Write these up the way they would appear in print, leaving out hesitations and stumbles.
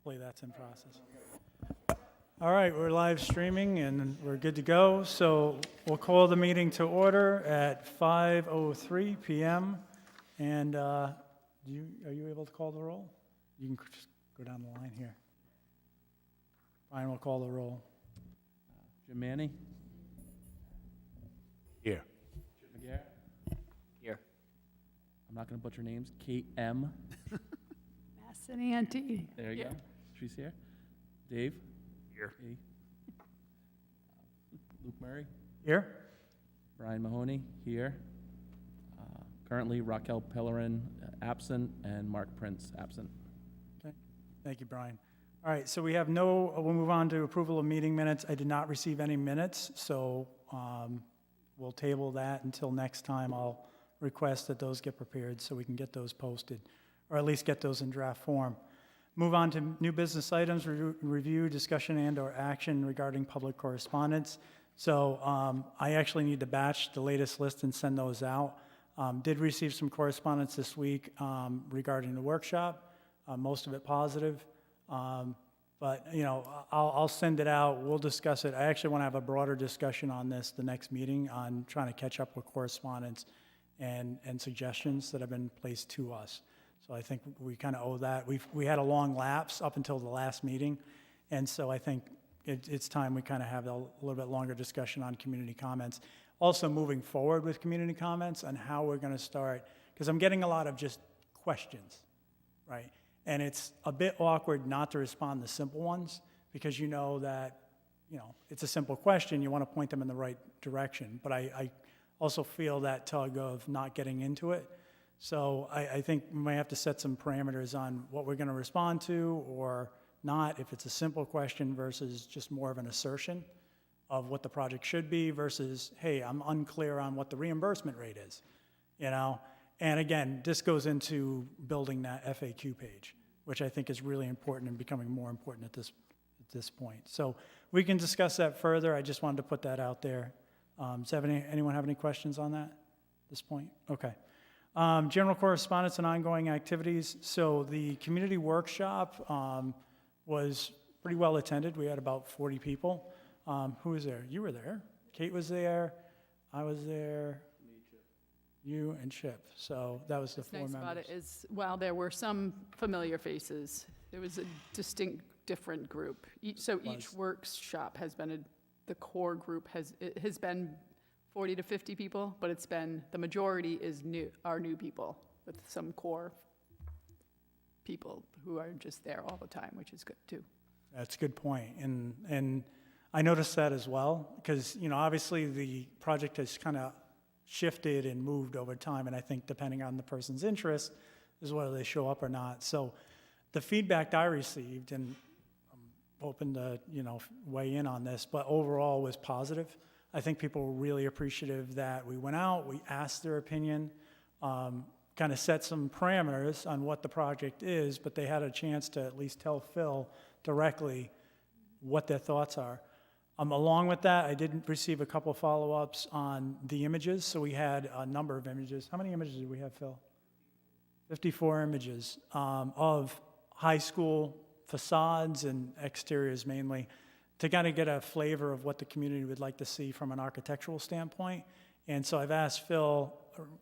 hopefully that's in process. All right, we're live streaming and we're good to go. So we'll call the meeting to order at 5:03 PM. And are you able to call the roll? You can just go down the line here. Brian will call the roll. Jim Manny? Here. Chip McGarrett? Here. I'm not going to butcher names. Kate M. Massananti. There you go. She's here. Dave? Here. A. Luke Murray? Here? Brian Mahoney? Here. Currently, Raquel Pellerin absent, and Mark Prince absent. Okay, thank you, Brian. All right, so we'll move on to approval of meeting minutes. I did not receive any minutes, so we'll table that until next time. I'll request that those get prepared so we can get those posted, or at least get those in draft form. Move on to new business items, review, discussion, and/or action regarding public correspondence. So I actually need to batch the latest list and send those out. Did receive some correspondence this week regarding the workshop, most of it positive. But, you know, I'll send it out. We'll discuss it. I actually want to have a broader discussion on this the next meeting on trying to catch up with correspondence and suggestions that have been placed to us. So I think we kind of owe that. We had a long lapse up until the last meeting, and so I think it's time we kind of have a little bit longer discussion on community comments. Also moving forward with community comments on how we're going to start, because I'm getting a lot of just questions, right? And it's a bit awkward not to respond to simple ones, because you know that, you know, it's a simple question, you want to point them in the right direction. But I also feel that tug of not getting into it. So I think we might have to set some parameters on what we're going to respond to or not, if it's a simple question versus just more of an assertion of what the project should be versus, hey, I'm unclear on what the reimbursement rate is, you know? And again, this goes into building that FAQ page, which I think is really important and becoming more important at this point. So we can discuss that further. I just wanted to put that out there. Does anyone have any questions on that at this point? Okay. General correspondence and ongoing activities. So the community workshop was pretty well attended. We had about 40 people. Who was there? You were there. Kate was there. I was there. You and Chip. So that was the What's four nice members. about it is, while there were some familiar faces, there was a distinct, different group. Each workshop has been the core group has been 40 to 50 people, but it's been, the majority are new people with some core people who are just there all the time, which is good too. That's a good point. And I noticed that as well, because, you know, obviously the project has kind of shifted and moved over time, and I think depending on the person's interest is whether they show up or not. So the feedback I received, and I'm open to, you know, weigh in on this, but overall was positive. I think people were really appreciative that we went out, we asked their opinion, kind of set some parameters on what the project is, but they had a chance to at least tell Phil directly what their thoughts are. Along with that, I did receive a couple follow-ups on the images. So we had a number of images. How many images did we have, Phil? 54 images of high school facades and exteriors mainly, to kind of get a flavor of what the community would like to see from an architectural standpoint. And so I've asked Phil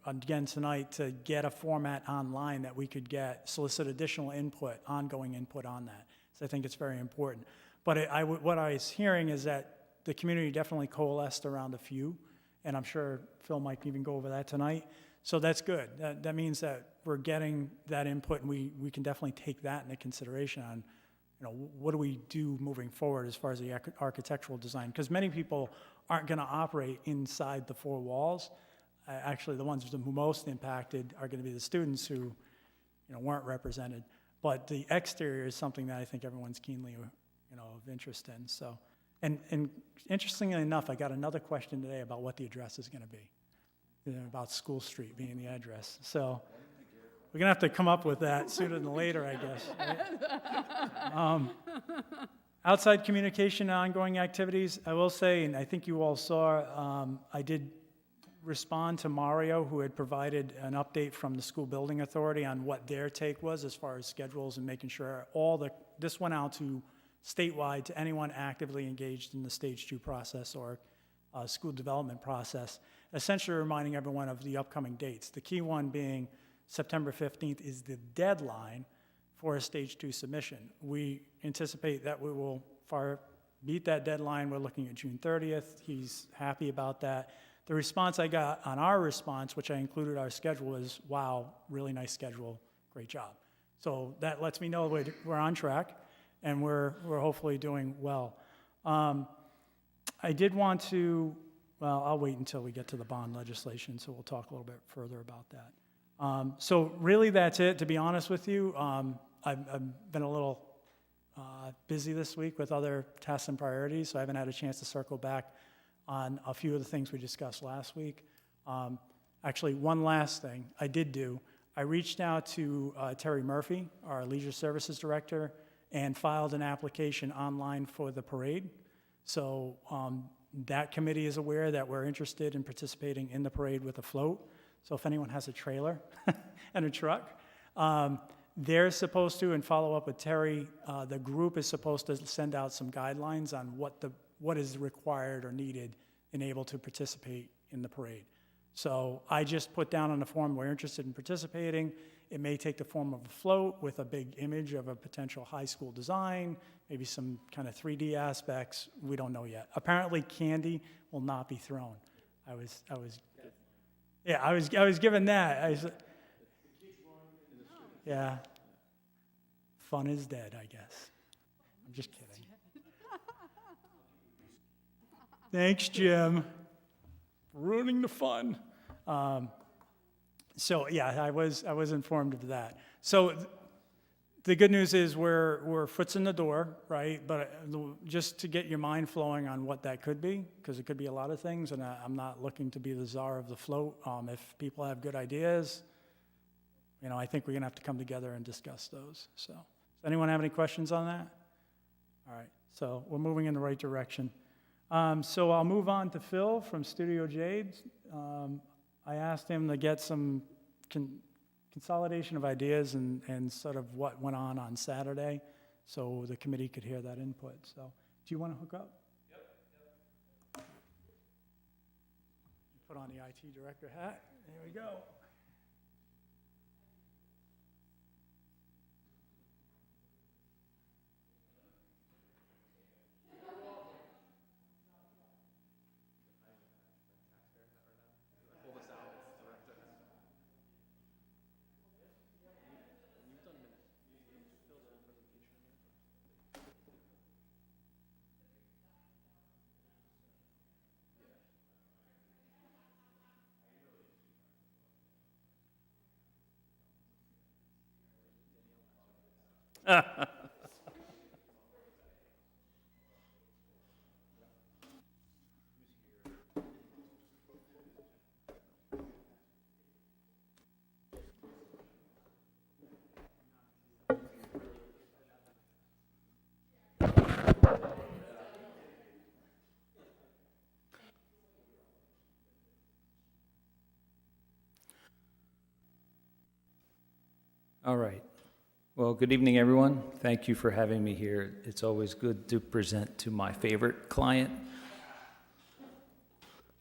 again tonight to get a format online that we could solicit additional input, ongoing input on that. So I think it's very important. But what I was hearing is that the community definitely coalesced around a few, and I'm sure Phil might even go over that tonight. So that's good. That means that we're getting that input, and we can definitely take that into consideration on, you know, what do we do moving forward as far as the architectural design? Because many people aren't going to operate inside the four walls. Actually, the ones who are most impacted are going to be the students who, you know, weren't represented. But the exterior is something that I think everyone's keenly, you know, of interest in. So, and interestingly enough, I got another question today about what the address is going to be, you know, about School Street being the address. So we're going to have to come up with that sooner than later, I guess. Right? Outside communication and ongoing activities, I will say, and I think you all saw, I did respond to Mario, who had provided an update from the school building authority on what their take was as far as schedules and making sure all the this went out to statewide to anyone actively engaged in the Stage 2 process or school development process, essentially reminding everyone of the upcoming dates. The key one being September 15th is the deadline for a Stage 2 submission. We anticipate that we will far beat that deadline. We're looking at June 30th. He's happy about that. The response I got on our response, which I included our schedule, is, wow, really nice schedule, great job. So that lets me know we're on track, and we're hopefully doing well. I did want to, well, I'll wait until we get to the bond legislation, so we'll talk a little bit further about that. So really, that's it, to be honest with you. I've been a little busy this week with other tasks and priorities, so I haven't had a chance to circle back on a few of the things we discussed last week. Actually, one last thing I did do, I reached out to Terry Murphy, our Leisure Services Director, and filed an application online for the parade. So that committee is aware that we're interested in participating in the parade with a float. So if anyone has a trailer and a truck, they're supposed to, and follow up with Terry, the group is supposed to send out some guidelines on what is required or needed and able to participate in the parade. So I just put down on the form, we're interested in participating. It may take the form of a float with a big image of a potential high school design, maybe some kind of 3D aspects. We don't know yet. Apparently candy will not be thrown. I was given that. Yeah. Fun is dead, I guess. I'm just kidding. Thanks, Jim. Ruining the fun. So yeah, I was informed of that. So the good news is we're foots in the door, right? But just to get your mind flowing on what that could be, because it could be a lot of things, and I'm not looking to be the czar of the float. If people have good ideas, I think we're gonna have to come together and discuss those. So, does anyone have any questions on that? All right, so we're moving in the right direction. So I'll move on to Phil from Studio Jade. I asked him to get some consolidation of ideas and sort of what went on Saturday, so the committee could hear that input. So, do you want to hook up? Yep. Put on the IT director hat. There we go. All right. Well, good evening, everyone. Thank you for having me here. It's always good to present to my favorite client.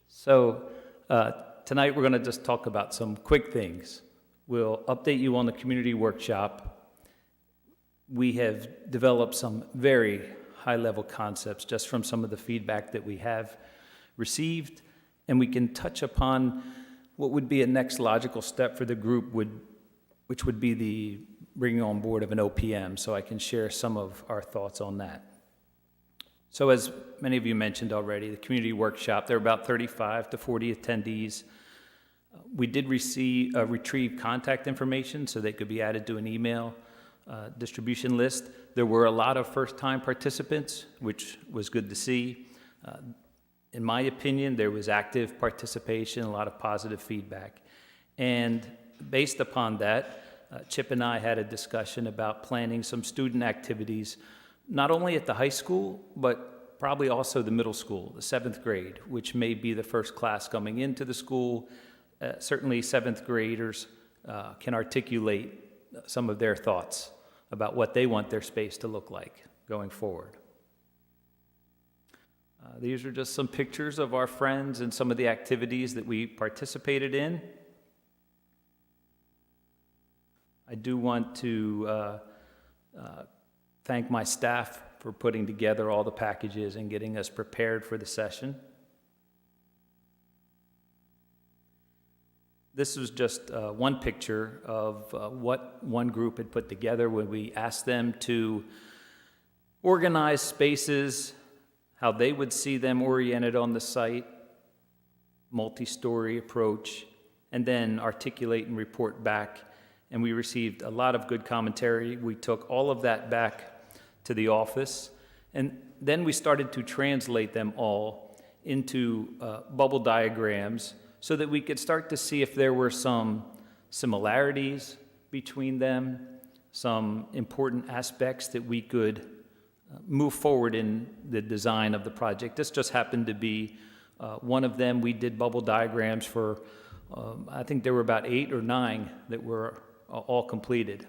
So tonight we're going to just talk about some quick things. We'll update you on the community workshop. We have developed some very high-level concepts just from some of the feedback that we have received, and we can touch upon what would be a next logical step for the group, which would be the bringing on board of an OPM, so I can share some of our thoughts on that. So as many of you mentioned already, the community workshop, there are about 35 to 40 attendees. We did retrieve contact information so they could be added to an email distribution list. There were a lot of first-time participants, which was good to see. In my opinion, there was active participation, a lot of positive feedback. And based upon that, Chip and I had a discussion about planning some student activities, not only at the high school, but probably also the middle school, the 7th grade, which may be the first class coming into the school. Certainly 7th graders can articulate some of their thoughts about what they want their space to look like going forward. These are just some pictures of our friends and some of the activities that we participated in. I do want to thank my staff for putting together all the packages and getting us prepared for the session. This was just one picture of what one group had put together when we asked them to organize spaces, how they would see them oriented on the site, multi-story approach, and then articulate and report back. And we received a lot of good commentary. We took all of that back to the office, and then we started to translate them all into bubble diagrams so that we could start to see if there were some similarities between them, some important aspects that we could move forward in the design of the project. This just happened to be one of them. We did bubble diagrams for, I think there were about 8 or 9 that were all completed.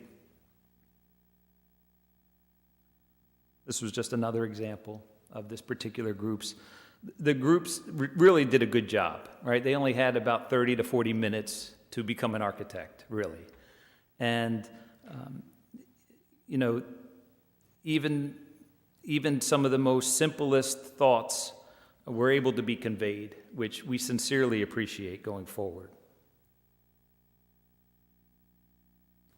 This was just another example of this particular groups. The groups really did a good job, right? They only had about 30 to 40 minutes to become an architect, really. And, you know, even some of the most simplest thoughts were able to be conveyed, which we sincerely appreciate going forward.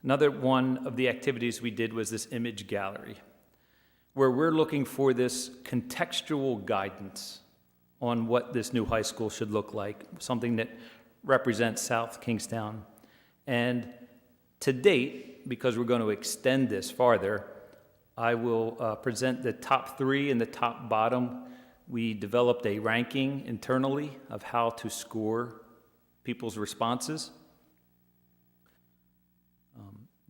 Another one of the activities we did was this image gallery, where we're looking for this contextual guidance on what this new high school should look like, something that represents South Kingstown. And to date, because we're going to extend this farther, I will present the top 3 and the top bottom. We developed a ranking internally of how to score people's responses.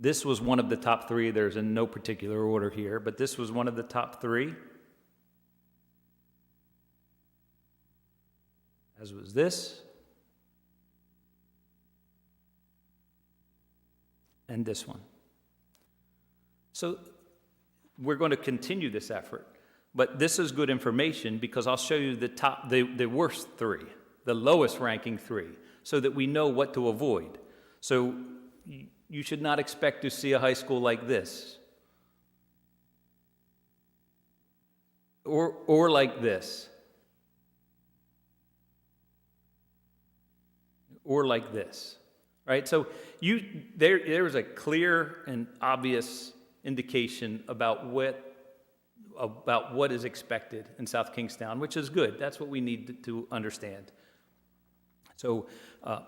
This was one of the top 3. There's in no particular order here, but this was one of the top 3. As was this. And this one. So we're going to continue this effort, but this is good information because I'll show you the worst 3, the lowest ranking 3, so that we know what to avoid. So you should not expect to see a high school like this. Or like this. Or like this. Right? So there is a clear and obvious indication about what is expected in South Kingstown, which is good. That's what we need to understand. So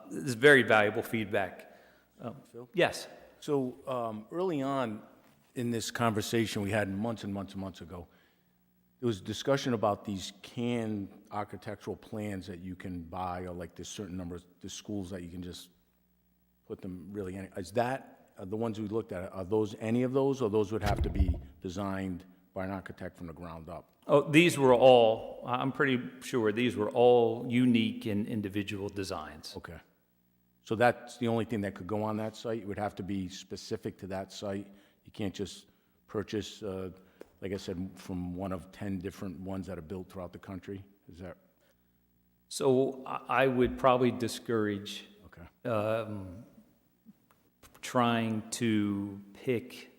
this is very valuable feedback. Phil? Yes. So early on in this conversation we had months and months and months ago, there was discussion about these canned architectural plans that you can buy, or like there's certain number of the schools that you can just put them really in. Is that, the ones we looked at, are those any of those, or those would have to be designed by an architect from the ground up? Oh, these were all, I'm pretty sure these were all unique and individual designs. Okay. So that's the only thing that could go on that site? It would have to be specific to that site? You can't just purchase, like I said, from one of 10 different ones that are built throughout the country? Is that? So I would probably discourage Okay. trying to pick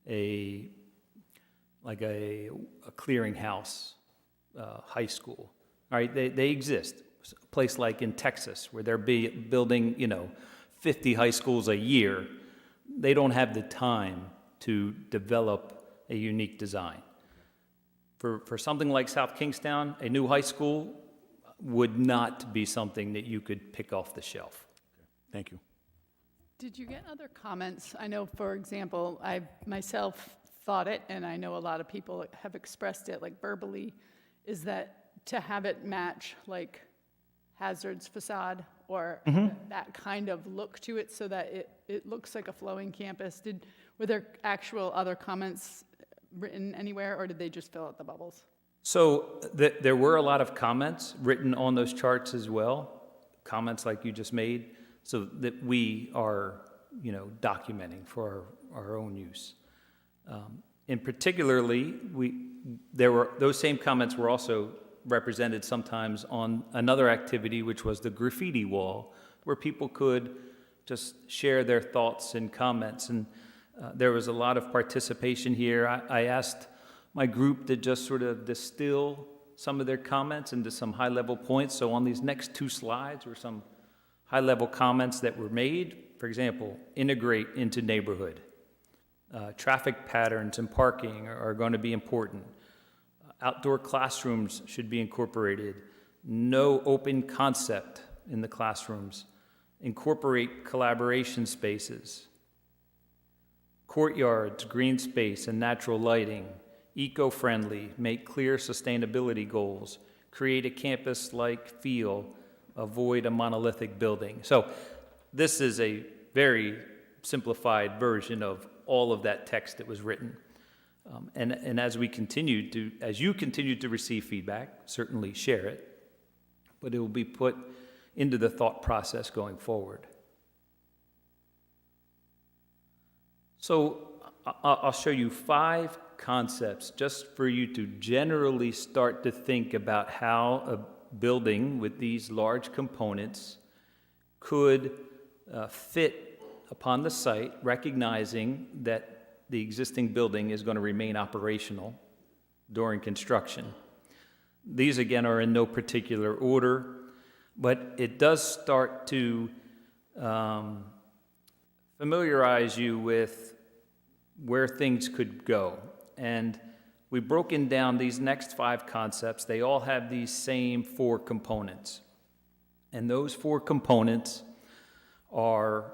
a clearinghouse high school. All right, they exist. A place like in Texas, where they're building, 50 high schools a year, they don't have the time to develop a unique design. For something like South Kingstown, a new high school would not be something that you could pick off the shelf. Thank you. Did you get other comments? I know, for example, I myself thought it, and I know a lot of people have expressed it, like verbally, is that to have it match like Hazard's facade or that kind of look to it so that it looks like a flowing campus. Were there actual other comments written anywhere, or did they just fill out the bubbles? So there were a lot of comments written on those charts as well, comments like you just made, so that we are, documenting for our own use. In particularly, those same comments were also represented sometimes on another activity, which was the graffiti wall, where people could just share their thoughts and comments. And there was a lot of participation here. I asked my group to just sort of distill some of their comments into some high-level points. So on these next two slides were some high-level comments that were made. For example, integrate into neighborhood. Traffic patterns and parking are going to be important. Outdoor classrooms should be incorporated. No open concept in the classrooms. Incorporate collaboration spaces. Courtyards, green space, and natural lighting. Eco-friendly, make clear sustainability goals. Create a campus-like feel. Avoid a monolithic building. So this is a very simplified version of all of that text that was written. And as you continue to receive feedback, certainly share it, but it will be put into the thought process going forward. So I'll show you 5 concepts just for you to generally start to think about how a building with these large components could fit upon the site, recognizing that the existing building is going to remain operational during construction. These, again, are in no particular order, but it does start to familiarize you with where things could go. And we've broken down these next 5 concepts. They all have these same 4 components. And those 4 components are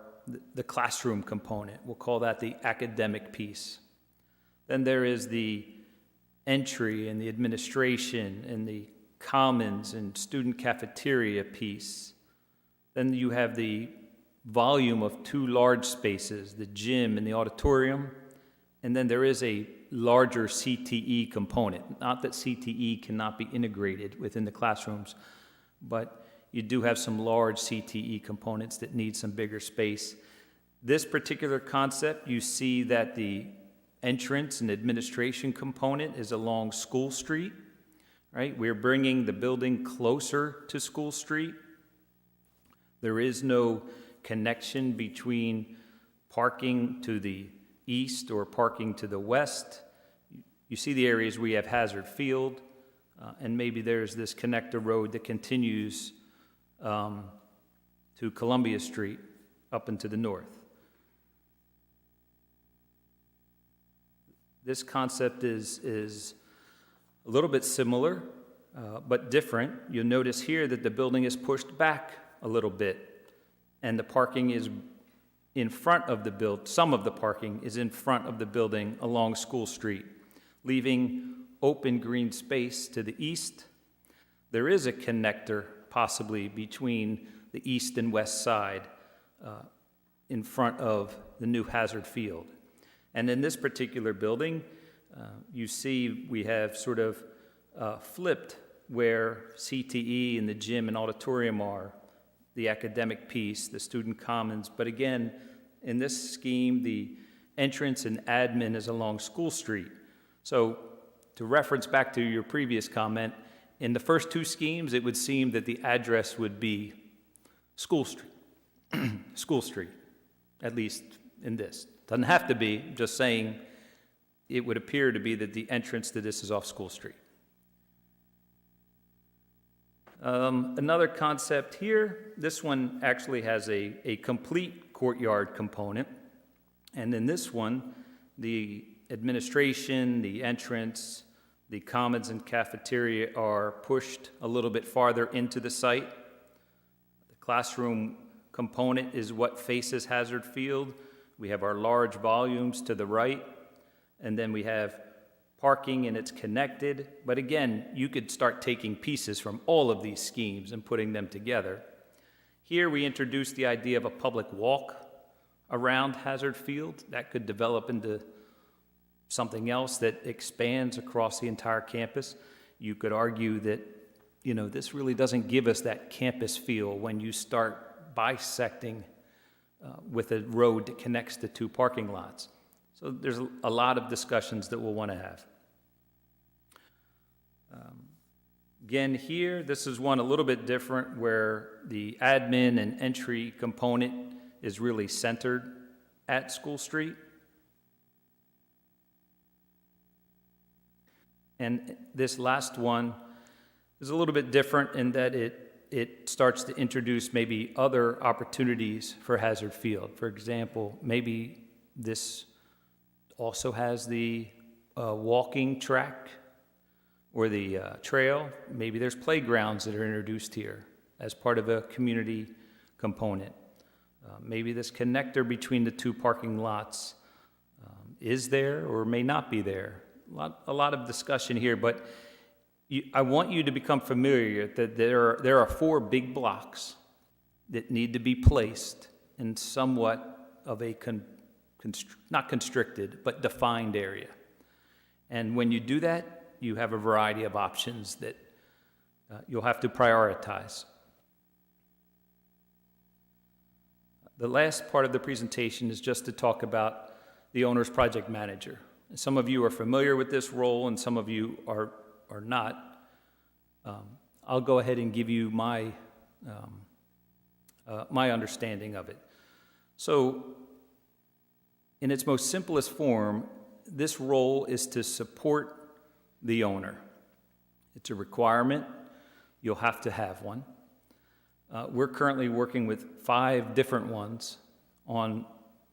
the classroom component. We'll call that the academic piece. Then there is the entry and the administration and the commons and student cafeteria piece. Then you have the volume of 2 large spaces, the gym and the auditorium. And then there is a larger CTE component. Not that CTE cannot be integrated within the classrooms, but you do have some large CTE components that need some bigger space. This particular concept, you see that the entrance and administration component is along School Street, right? We're bringing the building closer to School Street. There is no connection between parking to the east or parking to the west. You see the areas where you have Hazard Field, and maybe there's this connector road that continues to Columbia Street up and to the north. This concept is a little bit similar, but different. You'll notice here that the building is pushed back a little bit, and the parking is in front of the building. Some of the parking is in front of the building along School Street, leaving open green space to the east. There is a connector possibly between the east and west side in front of the new Hazard Field. And in this particular building, you see we have sort of flipped where CTE and the gym and auditorium are, the academic piece, the student commons. But again, in this scheme, the entrance and admin is along School Street. So to reference back to your previous comment, in the first 2 schemes, it would seem that the address would be School Street, School Street, at least in this. Doesn't have to be, just saying it would appear to be that the entrance to this is off School Street. Another concept here, this one actually has a complete courtyard component. And in this one, the administration, the entrance, the commons and cafeteria are pushed a little bit farther into the site. The classroom component is what faces Hazard Field. We have our large volumes to the right, and then we have parking and it's connected. But again, you could start taking pieces from all of these schemes and putting them together. Here we introduce the idea of a public walk around Hazard Field. That could develop into something else that expands across the entire campus. You could argue that, this really doesn't give us that campus feel when you start bisecting with a road that connects the 2 parking lots. So there's a lot of discussions that we'll want to have. Again, here, this is one a little bit different where the admin and entry component is really centered at School Street. And this last one is a little bit different in that it starts to introduce maybe other opportunities for Hazard Field. For example, maybe this also has the walking track or the trail. Maybe there's playgrounds that are introduced here as part of a community component. Maybe this connector between the two parking lots is there or may not be there. A lot of discussion here, but I want you to become familiar that there are 4 big blocks that need to be placed in somewhat of a not constricted, but defined area. And when you do that, you have a variety of options that you'll have to prioritize. The last part of the presentation is just to talk about the owner's project manager. Some of you are familiar with this role and some of you are not. I'll go ahead and give you my understanding of it. So, in its most simplest form, this role is to support the owner. It's a requirement. You'll have to have one. We're currently working with 5 different ones on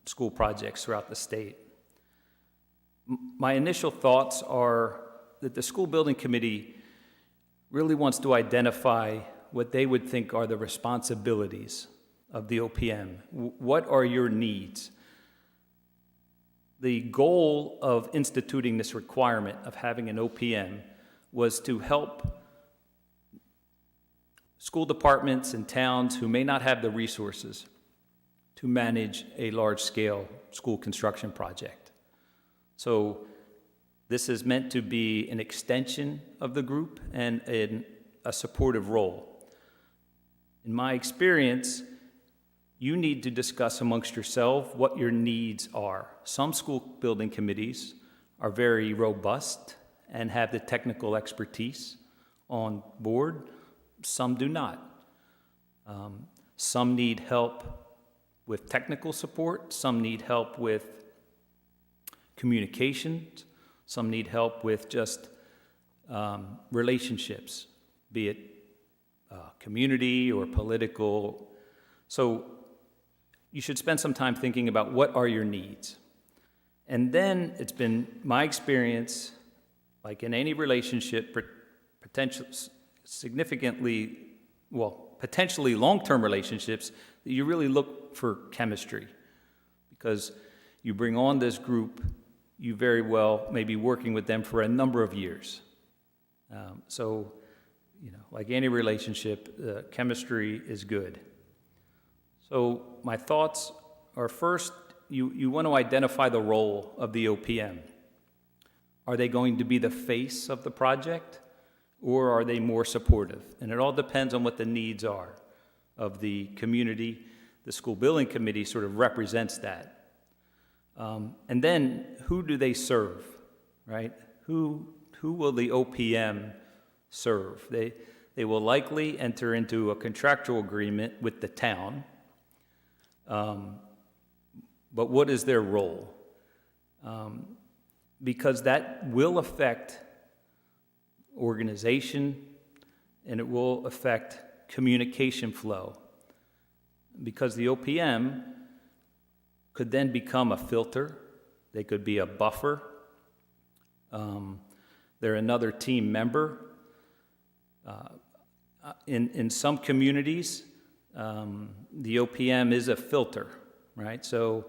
school projects throughout the state. My initial thoughts are that the school building committee really wants to identify what they would think are the responsibilities of the OPM. What are your needs? The goal of instituting this requirement of having an OPM was to help school departments and towns who may not have the resources to manage a large-scale school construction project. So this is meant to be an extension of the group and a supportive role. In my experience, you need to discuss amongst yourself what your needs are. Some school building committees are very robust and have the technical expertise on board. Some do not. Some need help with technical support. Some need help with communications. Some need help with just relationships, be it community or political. So you should spend some time thinking about what are your needs. And then it's been my experience, like in any relationship, potentially long-term relationships, that you really look for chemistry. Because you bring on this group, you very well may be working with them for a number of years. So, like any relationship, chemistry is good. So my thoughts are, first, you want to identify the role of the OPM. Are they going to be the face of the project, or are they more supportive? And it all depends on what the needs are of the community. The school building committee sort of represents that. And then, who do they serve, right? Who will the OPM serve? They will likely enter into a contractual agreement with the town. But what is their role? Because that will affect organization and it will affect communication flow. Because the OPM could then become a filter. They could be a buffer. They're another team member. In some communities, the OPM is a filter, right? So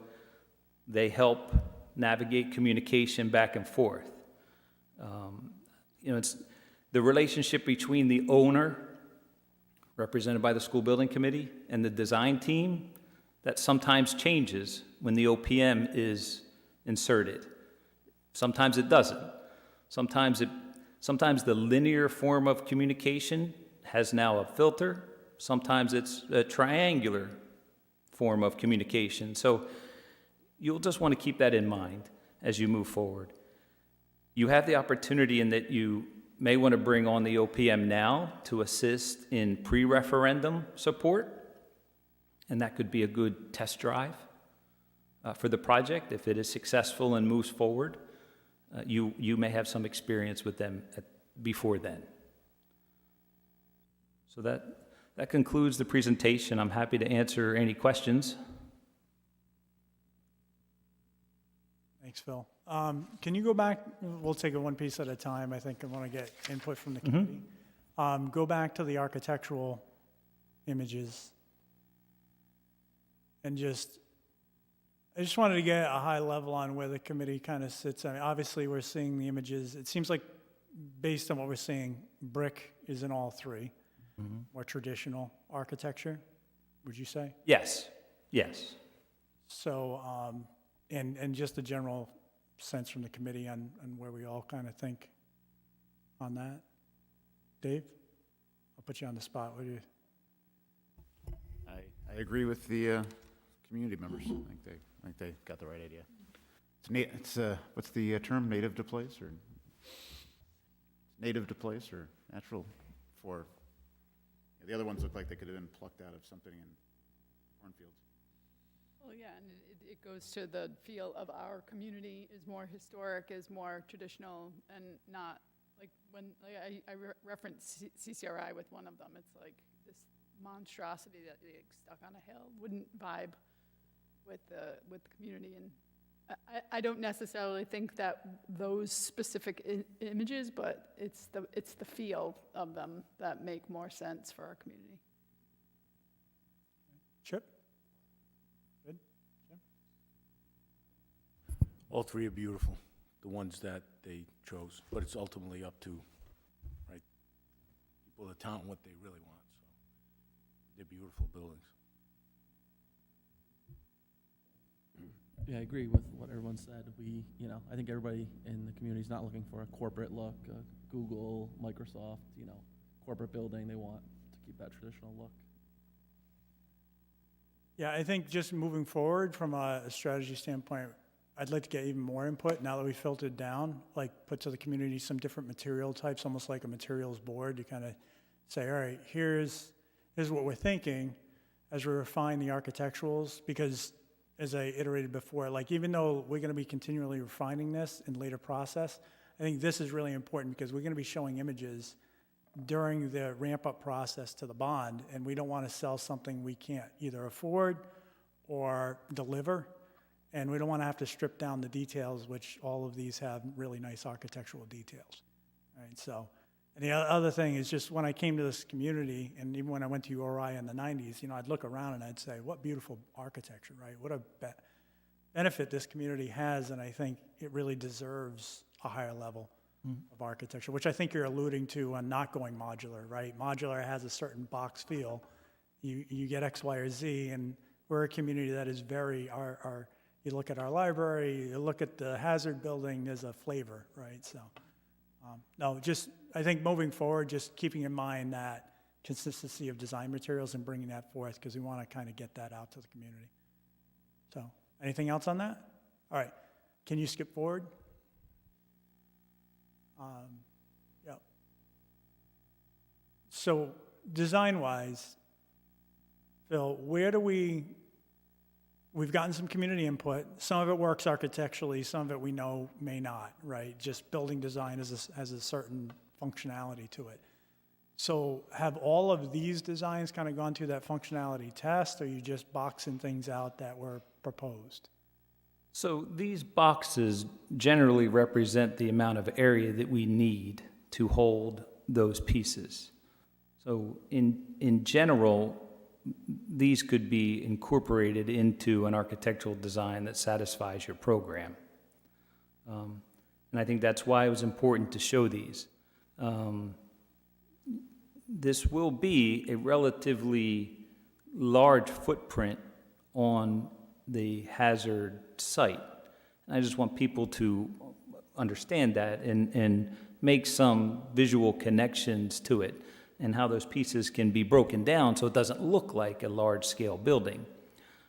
they help navigate communication back and forth. It's the relationship between the owner, represented by the school building committee, and the design team that sometimes changes when the OPM is inserted. Sometimes it doesn't. Sometimes the linear form of communication has now a filter. Sometimes it's a triangular form of communication. So you'll just want to keep that in mind. as you move forward. You have the opportunity in that you may want to bring on the OPM now to assist in pre-referendum support, and that could be a good test drive for the project. If it is successful and moves forward, you may have some experience with them before then. So that concludes the presentation. I'm happy to answer any questions. Thanks, Phil. Can you go back? We'll take it one piece at a time. I think I want to get input from the committee. Go back to the architectural images. And I just wanted to get a high level on where the committee kind of sits. I mean, obviously, we're seeing the images. It seems like, based on what we're seeing, brick is in all three. More traditional architecture, would you say? Yes, yes. So, and just a general sense from the committee on where we all kind of think on that. Dave, I'll put you on the spot. What do you? I agree with the community members. I think they got the right idea. It's what's the term? Native to place, or native to place, or natural for. The other ones look like they could have been plucked out of something in cornfields. Well, yeah, and it goes to the feel of our community is more historic, is more traditional, and not like when I referenced CCRI with one of them. It's like this monstrosity that they stuck on a hill wouldn't vibe with the community. And I don't necessarily think that those specific images, but it's the feel of them that make more sense for our community. Chip? Good? Jim? All three are beautiful, the ones that they chose, but it's ultimately up to, right, people of the town what they really want, so they're beautiful buildings. Yeah, I agree with what everyone said. I think everybody in the community is not looking for a corporate look, Google, Microsoft, corporate building. They want to keep that traditional look. Yeah, I think just moving forward from a strategy standpoint, I'd like to get even more input now that we filtered down, like put to the community some different material types, almost like a materials board. You kind of say, all right, here's what we're thinking as we refine the architecturals, because as I iterated before, like even though we're going to be continually refining this in later process, I think this is really important because we're going to be showing images during the ramp-up process to the bond, and we don't want to sell something we can't either afford or deliver, and we don't want to have to strip down the details, which all of these have really nice architectural details. Right? So, and the other thing is just when I came to this community, and even when I went to URI in the 90s, I'd look around and I'd say, what beautiful architecture, right? What a benefit this community has, and I think it really deserves a higher level of architecture, which I think you're alluding to on not going modular, right? Modular has a certain box feel. You get X, Y, or Z, and we're a community that is very, you look at our library, you look at the Hazard building, there's a flavor, right? So, I think moving forward, just keeping in mind that consistency of design materials and bringing that forth, because we want to kind of get that out to the community. So, anything else on that? All right, can you skip forward? Yeah. So, design-wise, Phil, where do we've gotten some community input. Some of it works architecturally, some of it we know may not, right? Just building design has a certain functionality to it. So have all of these designs kind of gone through that functionality test, or are you just boxing things out that were proposed? So these boxes generally represent the amount of area that we need to hold those pieces. So in general, these could be incorporated into an architectural design that satisfies your program. And I think that's why it was important to show these. This will be a relatively large footprint on the Hazard site. And I just want people to understand that and make some visual connections to it and how those pieces can be broken down so it doesn't look like a large-scale building.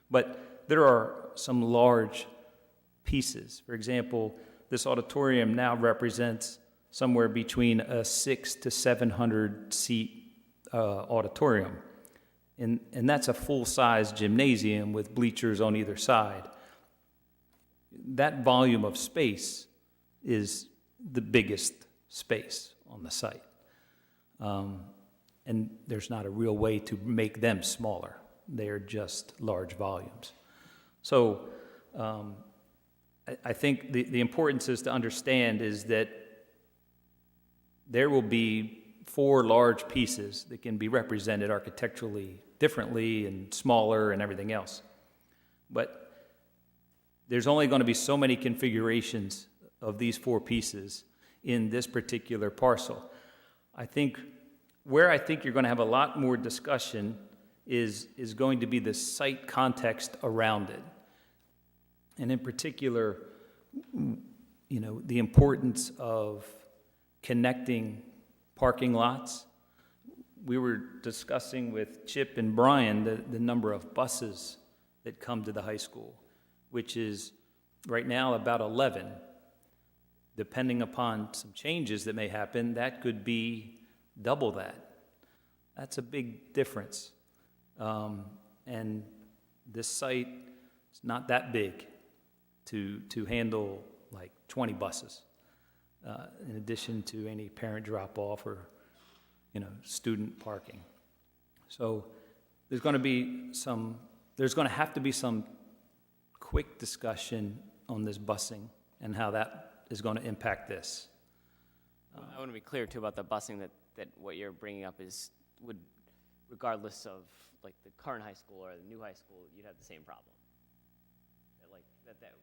But there are some large pieces. For example, this auditorium now represents somewhere between a 600 to 700 seat auditorium. And that's a full-size gymnasium with bleachers on either side. That volume of space is the biggest space on the site. And there's not a real way to make them smaller. They are just large volumes. So I think the importance is to understand is that there will be 4 large pieces that can be represented architecturally differently and smaller and everything else. But there's only going to be so many configurations of these 4 pieces in this particular parcel. I think where you're going to have a lot more discussion is going to be the site context around it. And in particular, the importance of connecting parking lots. We were discussing with Chip and Brian the number of buses that come to the high school, which is right now about 11. Depending upon some changes that may happen, that could be double that. That's a big difference. And this site is not that big to handle like 20 buses, in addition to any parent drop-off or, student parking. So there's going to have to be some quick discussion on this busing and how that is going to impact this. I want to be clear too about the busing that what you're bringing up would, regardless of like the current high school or the new high school, you'd have the same problem. That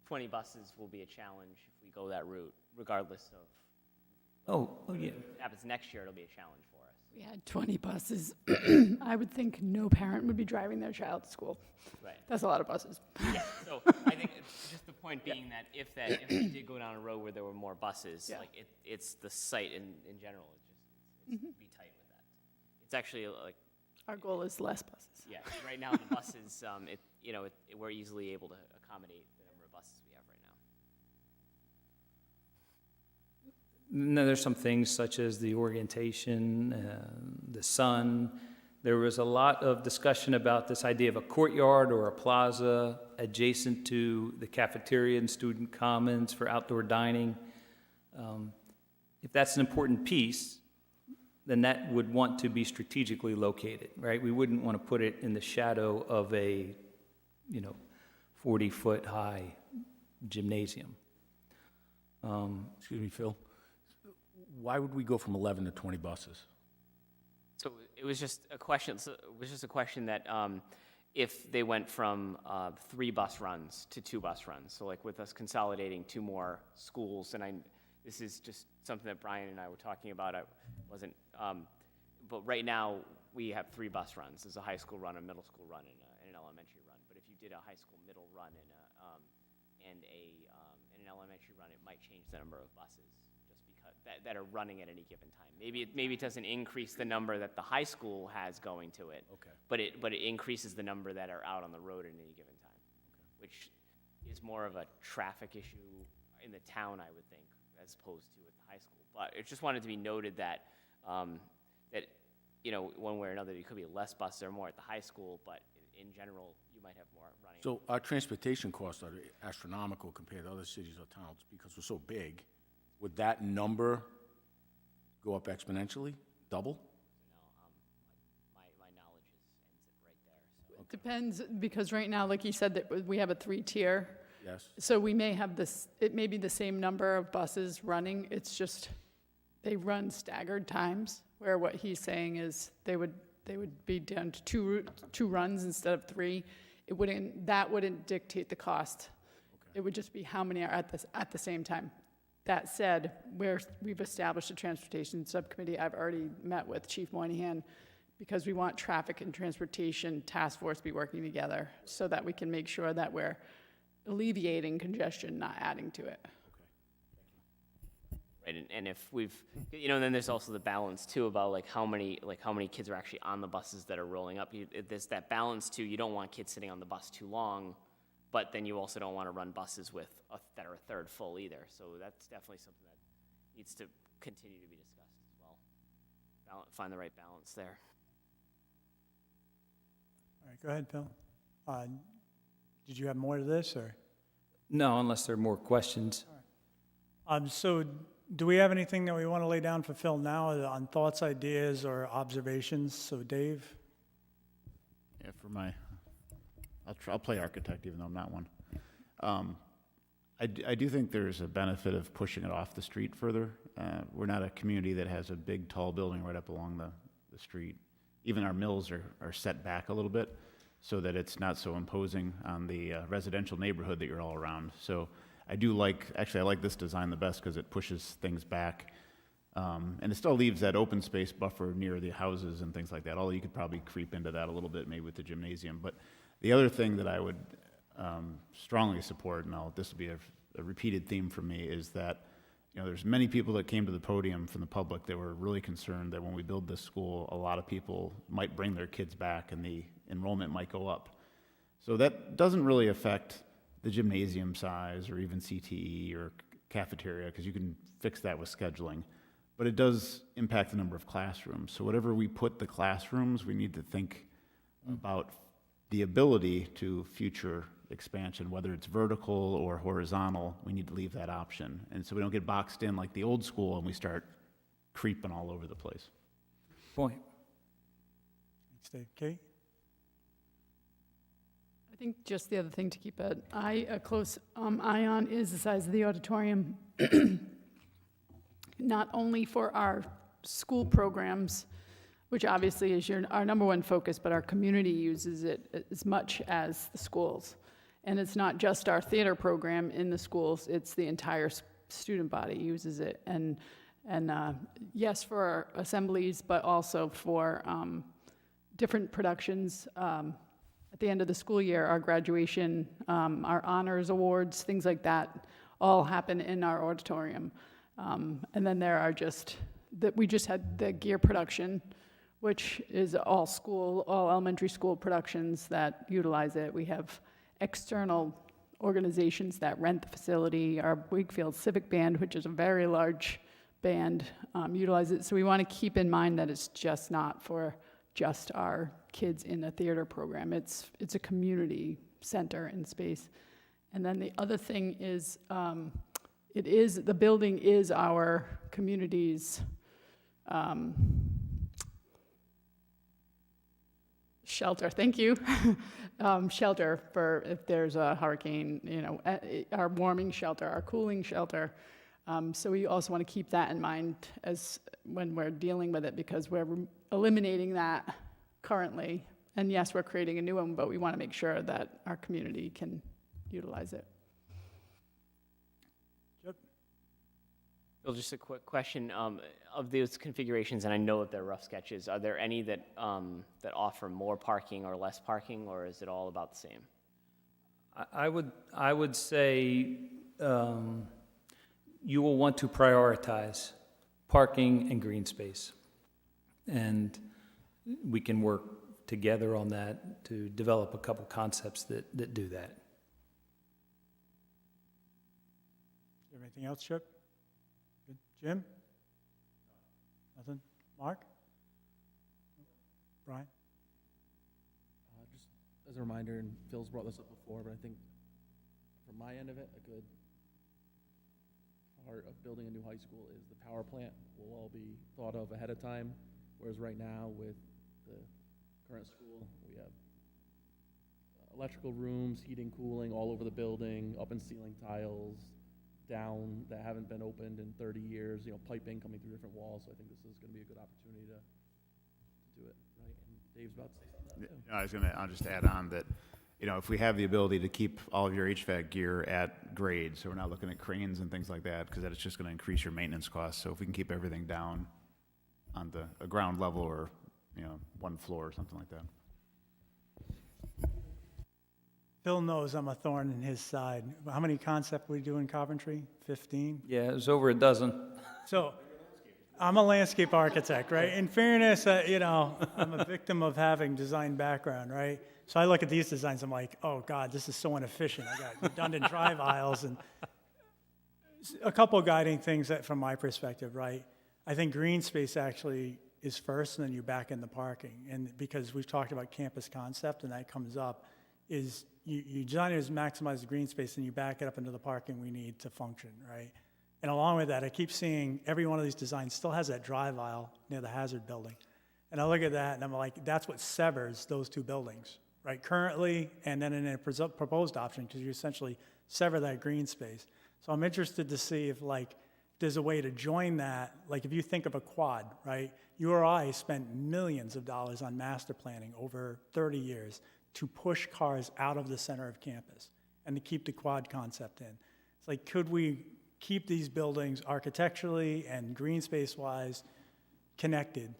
20 buses will be a challenge if we go that route, regardless of Oh, yeah. what happens next year. It'll be a challenge for us. We had 20 buses. I would think no parent would be driving their child to school. Right. That's a lot of buses. Yeah. So I think it's just the point being that if we did go down a road where there were more buses, Yeah. like it's the site in general. It's be tight with that. It's actually like. Our goal is less buses. Yeah, right now the buses, we're easily able to accommodate the number of buses we have right now. Then there's some things such as the orientation, the sun. There was a lot of discussion about this idea of a courtyard or a plaza adjacent to the cafeteria and student commons for outdoor dining. If that's an important piece, then that would want to be strategically located, right? We wouldn't want to put it in the shadow of a, 40-foot high gymnasium. Excuse me, Phil. Why would we go from 11 to 20 buses? So it was just a question. That if they went from 3 bus runs to 2 bus runs, so like with us consolidating 2 more schools, and this is just something that Brian and I were talking about. I wasn't, but right now we have 3 bus runs. There's a high school run, a middle school run, and an elementary run. But if you did a high school middle run and an elementary run, it might change the number of buses just because that are running at any given time. Maybe it doesn't increase the number that the high school has going to it. Okay. But it increases the number that are out on the road at any given time, which is more of a traffic issue in the town, I would think, as opposed to at the high school. But it just wanted to be noted that, one way or another, there could be less buses or more at the high school, but in general, you might have more running. So our transportation costs are astronomical compared to other cities or towns because we're so big. Would that number go up exponentially, double? My knowledge ends it right there. So. It depends, because right now, like you said, that we have a 3-tier. Yes. So we may have it may be the same number of buses running, it's just, they run staggered times, where what he's saying is they would be down to 2 runs instead of 3. That wouldn't dictate the cost. Okay. It would just be how many are at the same time. That said, we've established a transportation subcommittee. I've already met with Chief Moynihan because we want traffic and transportation task force to be working together so that we can make sure that we're alleviating congestion, not adding to it. Right, and if we've, and then there's also the balance too about how many kids are actually on the buses that are rolling up. There's that balance too. You don't want kids sitting on the bus too long, but then you also don't want to run buses with that are a third full either. So that's definitely something that needs to continue to be discussed as well. Find the right balance there. All right, go ahead, Phil. Did you have more to this, or? No, unless there are more questions. So do we have anything that we want to lay down for Phil now on thoughts, ideas, or observations? So Dave? Yeah, I'll play architect even though I'm not one. I do think there's a benefit of pushing it off the street further. We're not a community that has a big, tall building right up along the street. Even our mills are set back a little bit so that it's not so imposing on the residential neighborhood that you're all around. So I like this design the best because it pushes things back. And it still leaves that open space buffer near the houses and things like that, although you could probably creep into that a little bit maybe with the gymnasium. But the other thing that I would strongly support, and this will be a repeated theme for me, is that there's many people that came to the podium from the public that were really concerned that when we build this school, a lot of people might bring their kids back and the enrollment might go up. So that doesn't really affect the gymnasium size or even CTE or cafeteria, because you can fix that with scheduling. But it does impact the number of classrooms. So whatever we put the classrooms, we need to think about the ability to future expansion, whether it's vertical or horizontal. We need to leave that option. And so we don't get boxed in like the old school and we start creeping all over the place. Point. Thanks, Dave. Kate? I think just the other thing to keep a close eye on is the size of the auditorium. Not only for our school programs, which obviously is our number one focus, but our community uses it as much as the schools. And it's not just our theater program in the schools, it's the entire student body uses it. And yes, for our assemblies, but also for different productions. At the end of the school year, our graduation, our honors awards, things like that, all happen in our auditorium. And then there are we just had the gear production, which is all elementary school productions that utilize it. We have external organizations that rent the facility. Our Wakefield Civic Band, which is a very large band, utilizes it. So we want to keep in mind that it's just not for just our kids in the theater program. It's a community center and space. And then the other thing is, the building is our community's shelter, thank you, shelter for if there's a hurricane, our warming shelter, our cooling shelter. So we also want to keep that in mind when we're dealing with it, because we're eliminating that currently. And yes, we're creating a new one, but we want to make sure that our community can utilize it. Bill, just a quick question. Of those configurations, and I know that they're rough sketches, are there any that offer more parking or less parking, or is it all about the same? I would say you will want to prioritize parking and green space. And we can work together on that to develop a couple concepts that do that. You have anything else, Chip? Good. Jim? Nothing? Mark? Brian? Just as a reminder, and Phil's brought this up before, but I think from my end of it, a good part of building a new high school is the power plant will all be thought of ahead of time, whereas right now with the current school, we have electrical rooms, heating, cooling all over the building, up and ceiling tiles, down that haven't been opened in 30 years, piping coming through different walls. So I think this is going to be a good opportunity to do it, right? And Dave's about to say something. I'll just add on that, if we have the ability to keep all of your HVAC gear at grade, so we're not looking at cranes and things like that, because that's just going to increase your maintenance costs. So if we can keep everything down on a ground level or, one floor or something like that. Phil knows I'm a thorn in his side. How many concepts we do in Coventry? 15? Yeah, it was over a dozen. So, I'm a landscape architect, right? In fairness, you know, I'm a victim of having design background, right? So I look at these designs, I'm like, oh God, this is so inefficient. I got redundant drive aisles and a couple of guiding things that, from my perspective, right? I think green space actually is first, and then you back in the parking. And because we've talked about campus concept, and that comes up, is you design it as maximize the green space, and you back it up into the parking we need to function, right? And along with that, I keep seeing every one of these designs still has that drive aisle near the hazard building. And I look at that, and I'm like, that's what severs those two buildings, right? Currently, and then in a proposed option, because you essentially sever that green space. So I'm interested to see if, like, there's a way to join that. Like, if you think of a quad, right? URI spent millions of dollars on master planning over 30 years to push cars out of the center of campus and to keep the quad concept in. It's like, could we keep these buildings architecturally and green space-wise connected,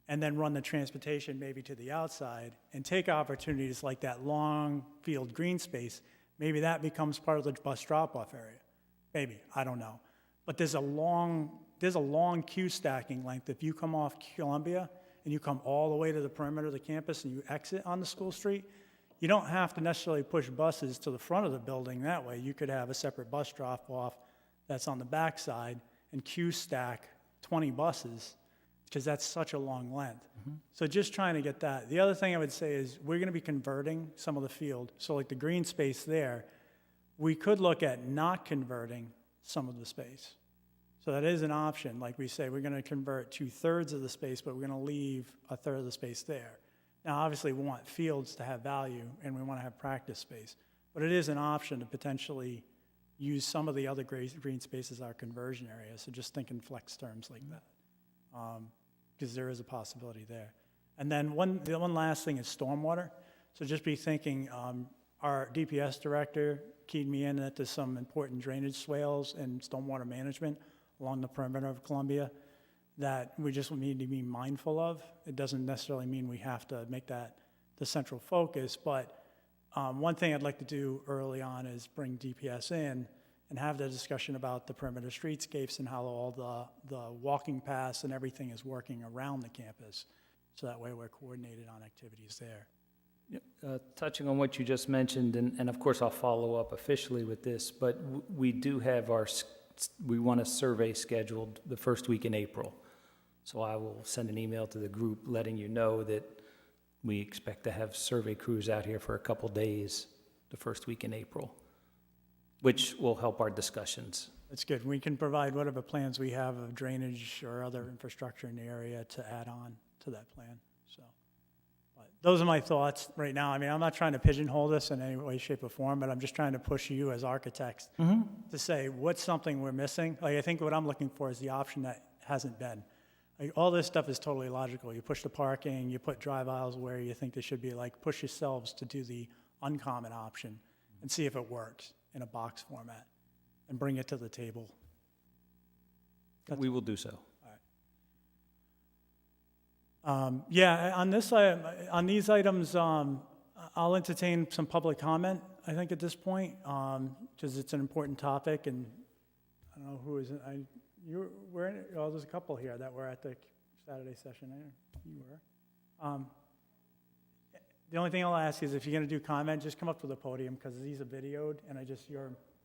and then run the transportation maybe to the outside and take opportunities like that long field green space? Maybe that becomes part of the bus drop-off area. Maybe, I don't know. But there's a long queue stacking length. If you come off Columbia and you come all the way to the perimeter of the campus and you exit on the school street, you don't have to necessarily push buses to the front of the building that way. You could have a separate bus drop-off that's on the backside and queue stack 20 buses, because that's such a long length. So just trying to get that. The other thing I would say is we're going to be converting some of the field. So like the green space there, we could look at not converting some of the space. So that is an option. Like we say, we're going to convert 2/3 of the space, but we're going to leave 1/3 of the space there. Now, obviously, we want fields to have value, and we want to have practice space. But it is an option to potentially use some of the other green space as our conversion area. So just think in flex terms like that, because there is a possibility there. And then the one last thing is stormwater. So just be thinking, our DPS director keyed me in that there's some important drainage swales and stormwater management along the perimeter of Columbia that we just need to be mindful of. It doesn't necessarily mean we have to make that the central focus, but one thing I'd like to do early on is bring DPS in and have the discussion about the perimeter streetscapes and how all the walking paths and everything is working around the campus. So that way we're coordinated on activities there. Touching on what you just mentioned, and of course I'll follow up officially with this, but we do have we want a survey scheduled the first week in April. So I will send an email to the group letting you know that we expect to have survey crews out here for a couple days the first week in April, which will help our discussions. That's good. We can provide whatever plans we have of drainage or other infrastructure in the area to add on to that plan. So, but those are my thoughts right now. I mean, I'm not trying to pigeonhole this in any way, shape, or form, but I'm just trying to push you as architects to say what's something we're missing. Like, I think what I'm looking for is the option that hasn't been. Like, all this stuff is totally logical. You push the parking, you put drive aisles where you think they should be. Like, push yourselves to do the uncommon option and see if it works in a box format and bring it to the table. We will do so. Yeah, on these items, I'll entertain some public comment, I think, at this point, because it's an important topic, and I don't know who is it. There's a couple here that were at the Saturday session. You were. The only thing I'll ask is if you're going to do comment, just come up to the podium, because these are videoed, and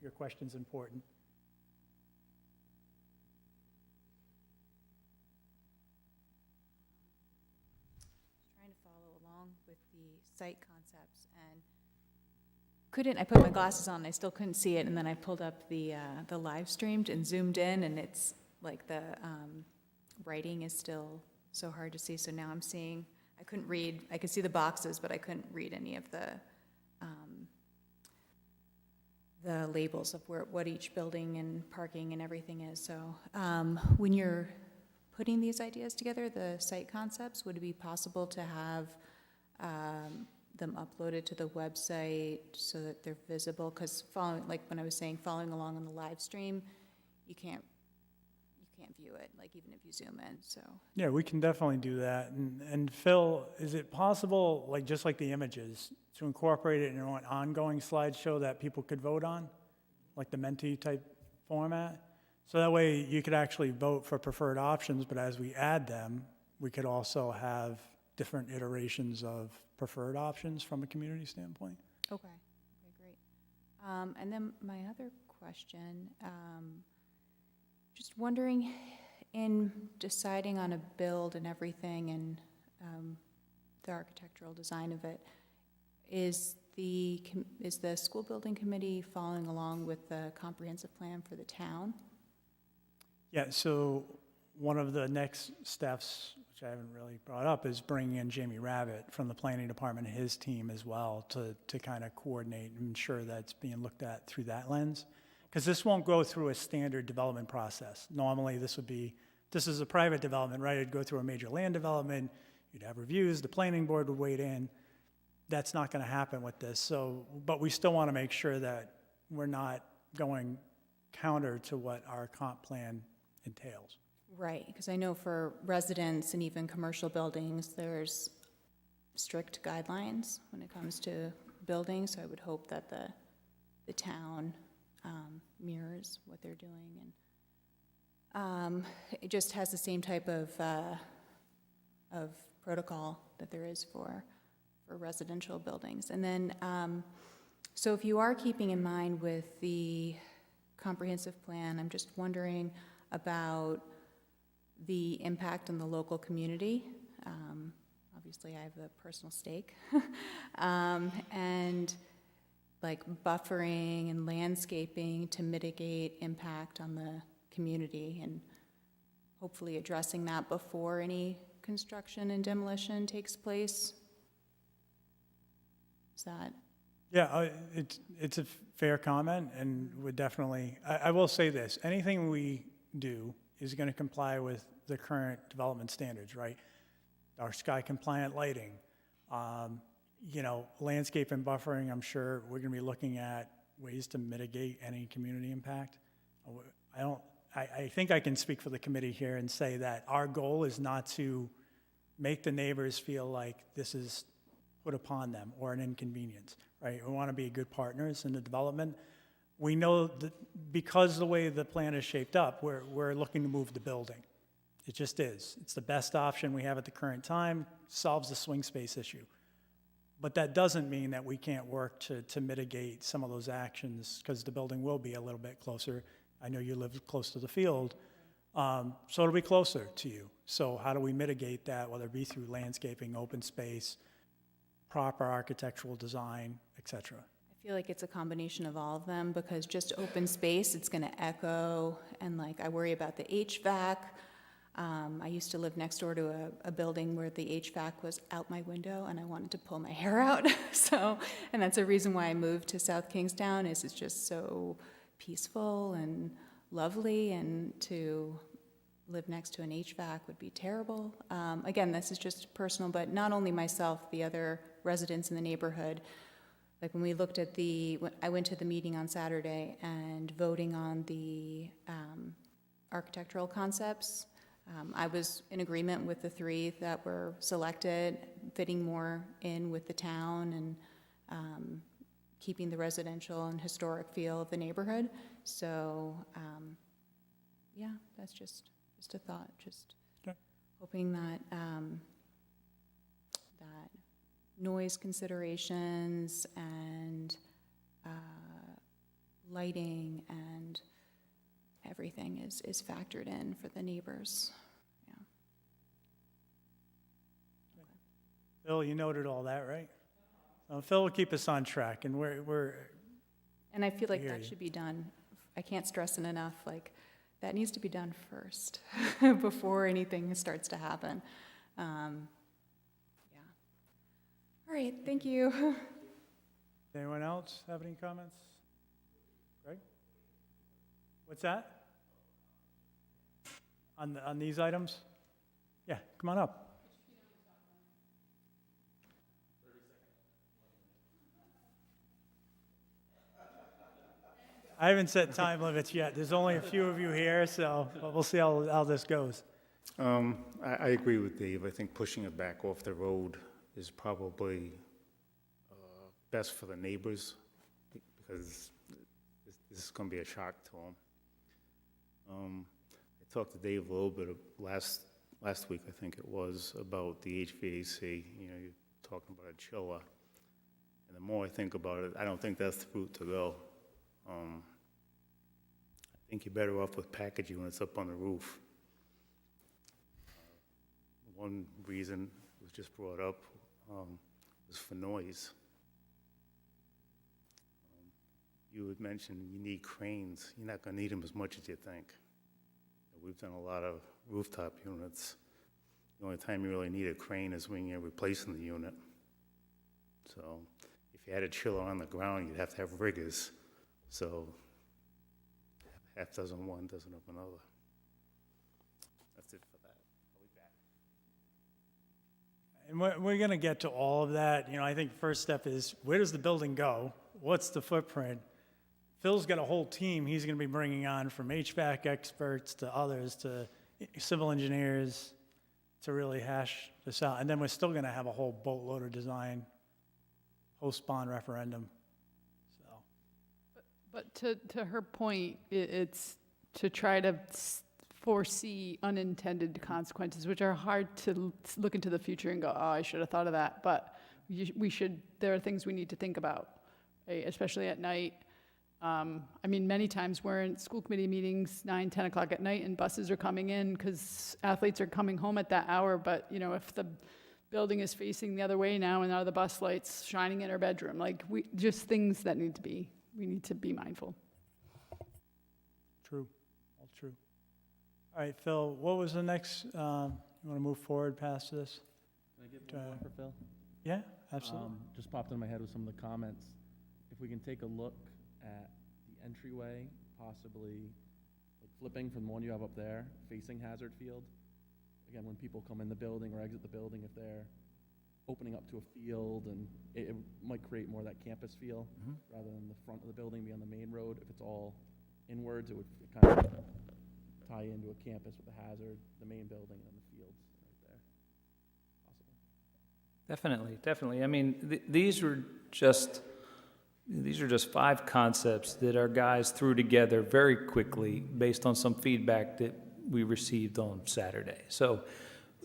your question's important. Trying to follow along with the site concepts, and I put my glasses on, I still couldn't see it, and then I pulled up the live streamed and zoomed in, and it's like the writing is still so hard to see, so now I'm seeing, I couldn't read, I could see the boxes, but I couldn't read any of the labels of what each building and parking and everything is, so when you're putting these ideas together, the site concepts, would it be possible to have them uploaded to the website so that they're visible? Because like when I was saying, following along on the live stream, you can't view it, like even if you zoom in, so. Yeah, we can definitely do that. And Phil, is it possible, like just like the images, to incorporate it in an ongoing slideshow that people could vote on, like the Menti type format? So that way you could actually vote for preferred options, but as we add them, we could also have different iterations of preferred options from a community standpoint. Okay, okay, great. And then my other question, just wondering, in deciding on a build and everything and the architectural design of it, is the school building committee following along with the comprehensive plan for the town? Yeah, so one of the next steps, which I haven't really brought up, is bringing in Jamie Rabbit from the planning department and his team as well to kind of coordinate and ensure that it's being looked at through that lens. Because this won't go through a standard development process. Normally, this is a private development, right? It'd go through a major land development, you'd have reviews, the planning board would weigh in. That's not going to happen with this. So, but we still want to make sure that we're not going counter to what our comp plan entails. Right, because I know for residents and even commercial buildings, there's strict guidelines when it comes to buildings, so I would hope that the town mirrors what they're doing, and it just has the same type of protocol that there is for residential buildings. And then, so if you are keeping in mind with the comprehensive plan, I'm just wondering about the impact on the local community. Obviously, I have a personal stake. And like buffering and landscaping to mitigate impact on the community, and hopefully addressing that before any construction and demolition takes place. Is that? Yeah, it's a fair comment, and would definitely, I will say this, anything we do is going to comply with the current development standards, right? Our sky compliant lighting, landscape and buffering. I'm sure we're going to be looking at ways to mitigate any community impact. I think I can speak for the committee here and say that our goal is not to make the neighbors feel like this is put upon them or an inconvenience, right? We want to be good partners in the development. We know that because the way the plan is shaped up, we're looking to move the building. It just is. It's the best option we have at the current time, solves the swing space issue. But that doesn't mean that we can't work to mitigate some of those actions, because the building will be a little bit closer. I know you live close to the field, so it'll be closer to you. So how do we mitigate that, whether it be through landscaping, open space, proper architectural design, et cetera? I feel like it's a combination of all of them, because just open space, it's gonna echo, and like, I worry about the HVAC. I used to live next door to a building where the HVAC was out my window, and I wanted to pull my hair out. So, and that's a reason why I moved to South Kingstown, is it's just so peaceful and lovely, and to live next to an HVAC would be terrible. Again, this is just personal, but not only myself, the other residents in the neighborhood. Like when we looked at I went to the meeting on Saturday and voting on the architectural concepts. I was in agreement with the three that were selected, fitting more in with the town and keeping the residential and historic feel of the neighborhood. So, yeah, that's just a thought, just Okay. hoping that that noise considerations and lighting and everything is factored in for the neighbors. Yeah. Phil, you noted all that, right? Phil will keep us on track, and we're And I feel like hear that you. should be done. I can't stress it enough, like, that needs to be done first before anything starts to happen. Yeah. All right, thank you. Anyone else have any comments? Greg? What's that? On these items? Yeah, come on up. I haven't set time limits yet. There's only a few of you here, so but we'll see how this goes. I agree with Dave. I think pushing it back off the road is probably best for the neighbors, because this is going to be a shock to them. I talked to Dave a little bit last week, I think it was, about the HVAC. You know, you're talking about a chiller. And the more I think about it, I don't think that's the route to go. I think you're better off with packaging when it's up on the roof. One reason was just brought up was for noise. You had mentioned you need cranes. You're not going to need them as much as you think. We've done a lot of rooftop units. The only time you really need a crane is when you're replacing the unit. So if you had a chiller on the ground, you'd have to have riggers. So half dozen one, dozen of another. That's it for that. I'll be back. And we're going to get to all of that. You know, I think the first step is, where does the building go? What's the footprint? Phil's got a whole team he's going to be bringing on, from HVAC experts to others to civil engineers, to really hash this out. And then we're still going to have a whole boatload of design post-bond referendum. So, But to her point, it's to try to foresee unintended consequences, which are hard to look into the future and go, oh, I should have thought of that. But we should, there are things we need to think about, right? Especially at night. I mean, many times we're in school committee meetings 9, 10 o'clock at night, and buses are coming in because athletes are coming home at that hour. But, you know, if the building is facing the other way now and are the bus lights shining in our bedroom, like, just things that we need to be mindful. true, all true. All right, Phil, what was the next, you want to move forward past this? Can I give one more for Phil? Yeah, absolutely. Just popped in my head with some of the comments. If we can take a look at the entryway, possibly like flipping from the one you have up there, facing Hazard Field. Again, when people come in the building or exit the building, if they're opening up to a field, and it might create more of that campus feel, rather than the front of the building be on the main road. If it's all inwards, it would kind of tie into a campus with the Hazard, the main building, and then the fields right there. Possible. Definitely. I mean, these are just 5 concepts that our guys threw together very quickly based on some feedback that we received on Saturday. So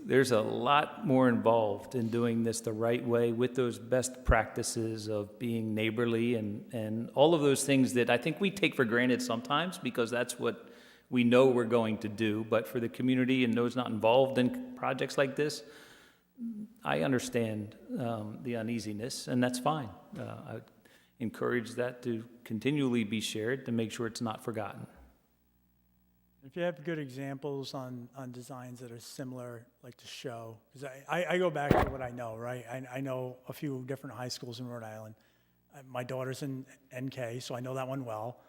there's a lot more involved in doing this the right way, with those best practices of being neighborly and all of those things that I think we take for granted sometimes because that's what we know we're going to do. But for the community and those not involved in projects like this, I understand the uneasiness, and that's fine. I would encourage that to continually be shared to make sure it's not forgotten. If you have good examples on designs that are similar, like to show, because I go back to what I know, right? I know a few different high schools in Rhode Island. My daughter's in NK, so I know that one well.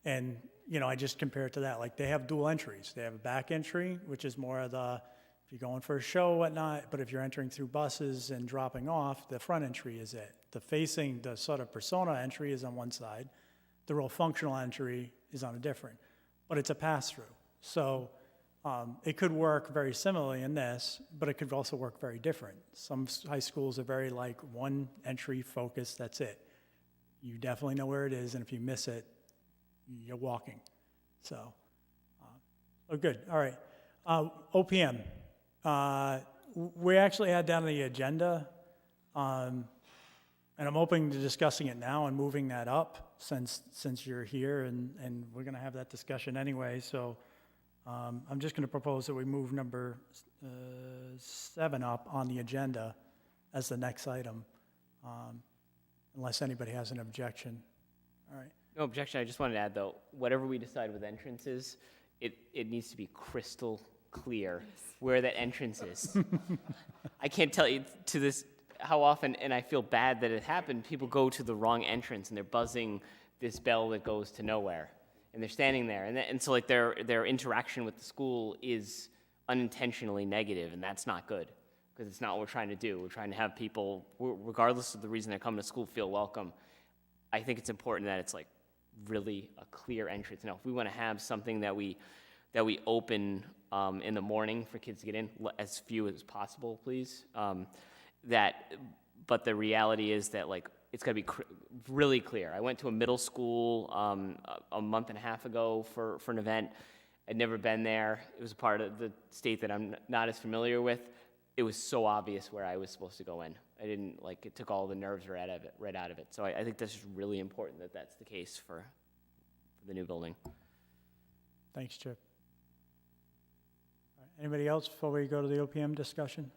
And, you know, I just compare it to that. Like, they have dual entries. They have a back entry, which is more of the, if you're going for a show, whatnot, but if you're entering through buses and dropping off, the front entry is it. The sort of persona entry is on one side. The real functional entry is on a different. But it's a pass-through. So it could work very similarly in this, but it could also work very different. Some high schools are very like one entry focus, that's it. You definitely know where it is, and if you miss it, you're walking. So, good, all right. OPM. We actually had down on the agenda, and I'm hoping to discussing it now and moving that up since you're here, and we're going to have that discussion anyway. So I'm just going to propose that we move number 7 up on the agenda as the next item, unless anybody has an objection. All right. No objection. I just wanted to add, though, whatever we decide with entrances, it needs to be crystal clear where that entrance is. I can't tell you to this how often, and I feel bad that it happened, people go to the wrong entrance and they're buzzing this bell that goes to nowhere. And they're standing there. And so like their interaction with the school is unintentionally negative, and that's not good, because it's not what we're trying to do. We're trying to have people, regardless of the reason they're coming to school, feel welcome. I think it's important that it's like really a clear entrance. Now, if we want to have something that we open in the morning for kids to get in, as few as possible, please. But the reality is that like it's got to be really clear. I went to a middle school a month and a half ago for an event. I'd never been there. It was a part of the state that I'm not as familiar with. It was so obvious where I was supposed to go in. I didn't, like, it took all the nerves right out of it. So I think this is really important that that's the case for the new building. Thanks, Chip. All right, anybody else before we go to the OPM discussion?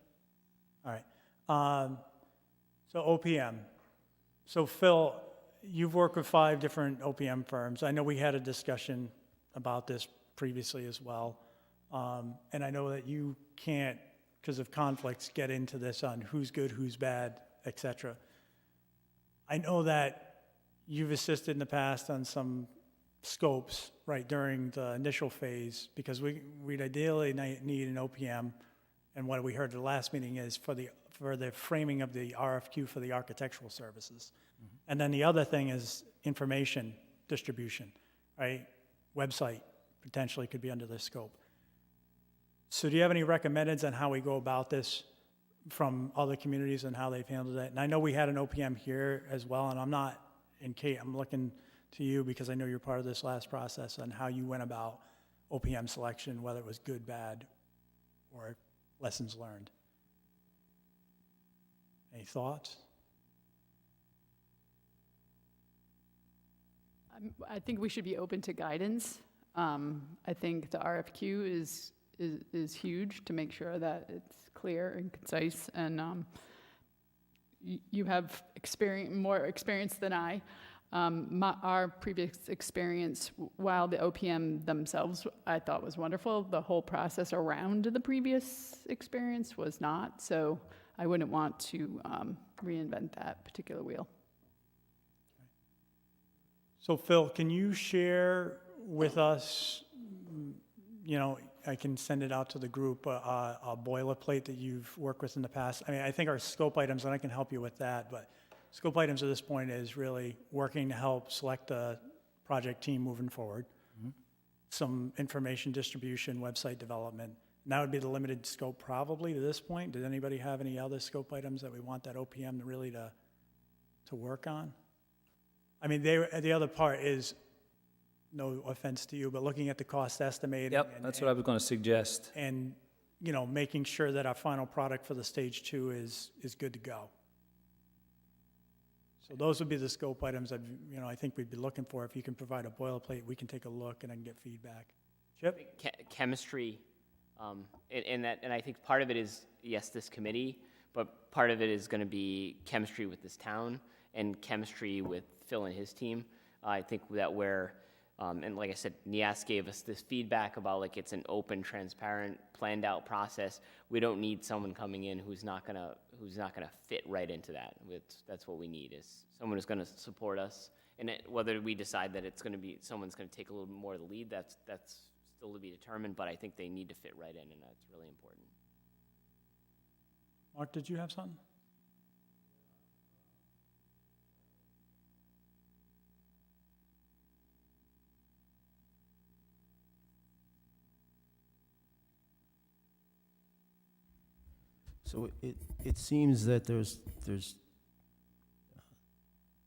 All right. So OPM. So Phil, you've worked with 5 different OPM firms. I know we had a discussion about this previously as well. And I know that you can't, because of conflicts, get into this on who's good, who's bad, et cetera. I know that you've assisted in the past on some scopes, right, during the initial phase, because we'd ideally need an OPM, and what we heard at the last meeting is for the framing of the RFQ for the architectural services. And then the other thing is information distribution, right? Website potentially could be under this scope. So do you have any recommendeds on how we go about this from other communities and how they've handled it? And I know we had an OPM here as well, and I'm not, in Kate, I'm looking to you because I know you're part of this last process on how you went about OPM selection, whether it was good, bad, or lessons learned. Any thoughts? I think we should be open to guidance. I think the RFQ is huge to make sure that it's clear and concise, and you have more experience than I. Our previous experience, while the OPM themselves I thought was wonderful, the whole process around the previous experience was not, so I wouldn't want to reinvent that particular wheel. So Phil, can you share with us, I can send it out to the group, a boilerplate that you've worked with in the past? I mean, I think our scope items, and I can help you with that, but scope items at this point is really working to help select the project team moving forward, some information distribution, website development. And that would be the limited scope probably to this point. Did anybody have any other scope items that we want that OPM to really to work on? I mean, the other part is, no offense to you, but looking at the cost estimate. Yep, that's what I was going to suggest. And, making sure that our final product for the stage 2 is good to go. So those would be the scope items that, I think we'd be looking for. If you can provide a boilerplate, we can take a look and I can get feedback. Chip? Chemistry, and I think part of it is, yes, this committee, but part of it is going to be chemistry with this town and chemistry with Phil and his team. I think that and like I said, NIAS gave us this feedback about, like, it's an open, transparent, planned out process. We don't need someone coming in who's not gonna fit right into that. That's what we need, is someone who's gonna support us. And whether we decide that it's gonna be someone's gonna take a little more of the lead, that's still to be determined. But I think they need to fit right in, and that's really important. Mark, did you have something? So it seems that there's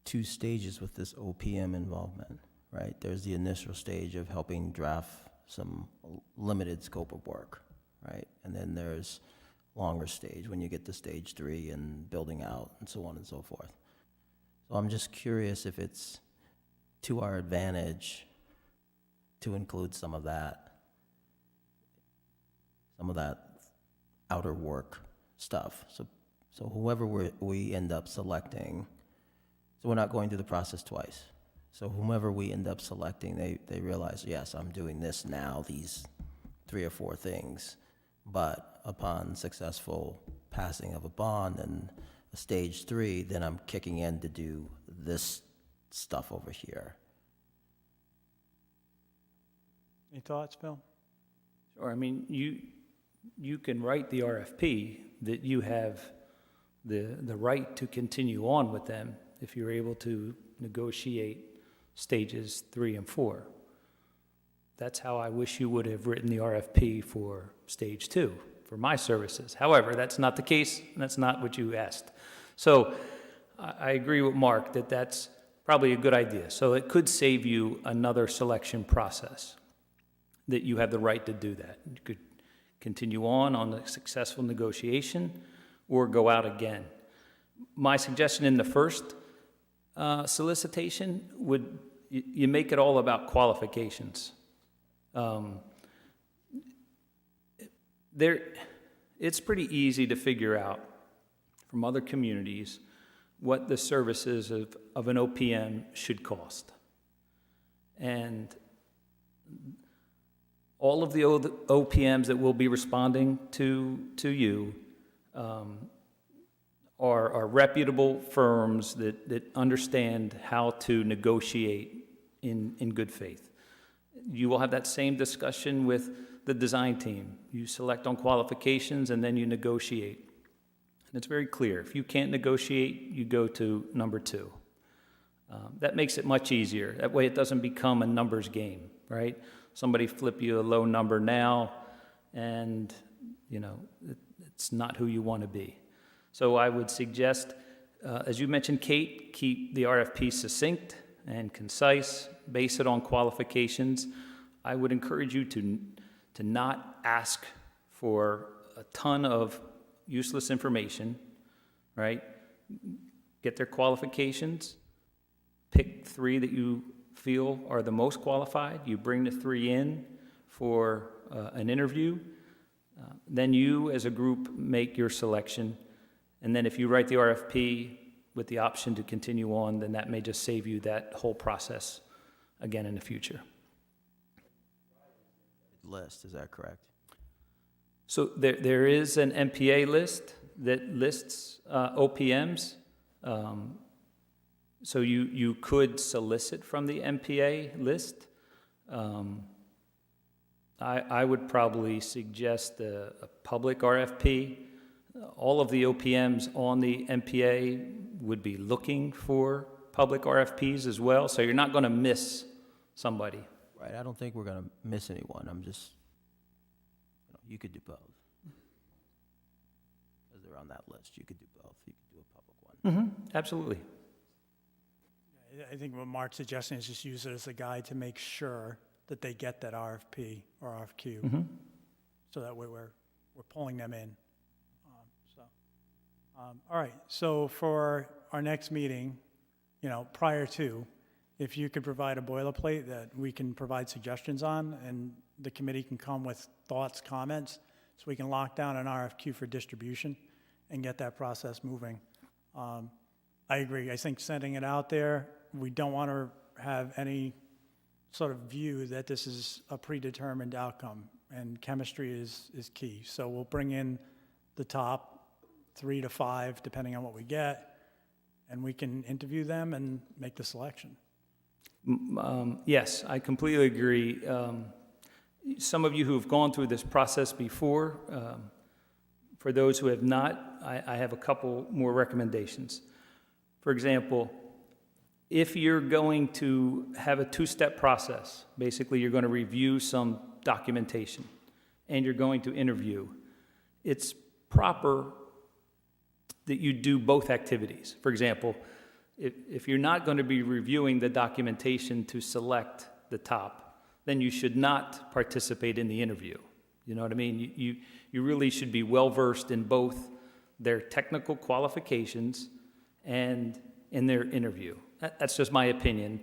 2 stages with this OPM involvement, right? There's the initial stage of helping draft some limited scope of work, right? And then there's longer stage when you get to stage 3 and building out and so on and so forth. So I'm just curious if it's to our advantage to include some of that outer work stuff. So whoever we end up selecting, so we're not going through the process twice. So whomever we end up selecting, they realize, yes, I'm doing this now, these 3 or 4 things, but upon successful passing of a bond and a stage 3, then I'm kicking in to do this stuff over here. Any thoughts, Phil? Sure. I mean, you can write the RFP that you have the right to continue on with them if you're able to negotiate stages 3 and 4. That's how I wish you would have written the RFP for stage 2 for my services. However, that's not the case, and that's not what you asked. So I agree with Mark that that's probably a good idea. So it could save you another selection process. that you have the right to do that. You could continue on a successful negotiation or go out again. My suggestion in the first solicitation would, you make it all about qualifications. It's pretty easy to figure out from other communities what the services of an OPM should cost. And all of the OPMs that will be responding to you are reputable firms that understand how to negotiate in good faith. You will have that same discussion with the design team. You select on qualifications and then you negotiate. And it's very clear. If you can't negotiate, you go to number 2. That makes it much easier. That way it doesn't become a numbers game, right? Somebody flip you a low number now, and, it's not who you want to be. So I would suggest, as you mentioned, Kate, keep the RFP succinct and concise, base it on qualifications. I would encourage you to not ask for a ton of useless information, right? Get their qualifications, pick 3 that you feel are the most qualified. You bring the 3 in for an interview. Then you, as a group, make your selection. And then if you write the RFP with the option to continue on, then that may just save you that whole process again in the future. List, is that correct? So there is an MPA list that lists OPMs. So you could solicit from the MPA list. I would probably suggest a public RFP. All of the OPMs on the MPA would be looking for public RFPs as well, so you're not going to miss somebody. Right, I don't think we're going to miss anyone. I'm just, you could do both. Because they're on that list. You could do both. You could do a public one. Absolutely. I think what Mark's suggesting is just use it as a guide to make sure that they get that RFP or RFQ. So that way we're pulling them in. All right, so for our next meeting, prior to, if you could provide a boilerplate that we can provide suggestions on, and the committee can come with thoughts, comments, so we can lock down an RFQ for distribution and get that process moving. I agree. I think sending it out there, we don't want to have any sort of view that this is a predetermined outcome, and chemistry is key. So we'll bring in the top 3 to 5, depending on what we get, and we can interview them and make the selection. Yes, I completely agree. Some of you who have gone through this process before, for those who have not, I have a couple more recommendations. For example, if you're going to have a 2-step process, basically you're going to review some documentation and you're going to interview, it's proper that you do both activities. For example, if you're not going to be reviewing the documentation to select the top, then you should not participate in the interview. You know what I mean? You really should be well-versed in both their technical qualifications and in their interview. That's just my opinion.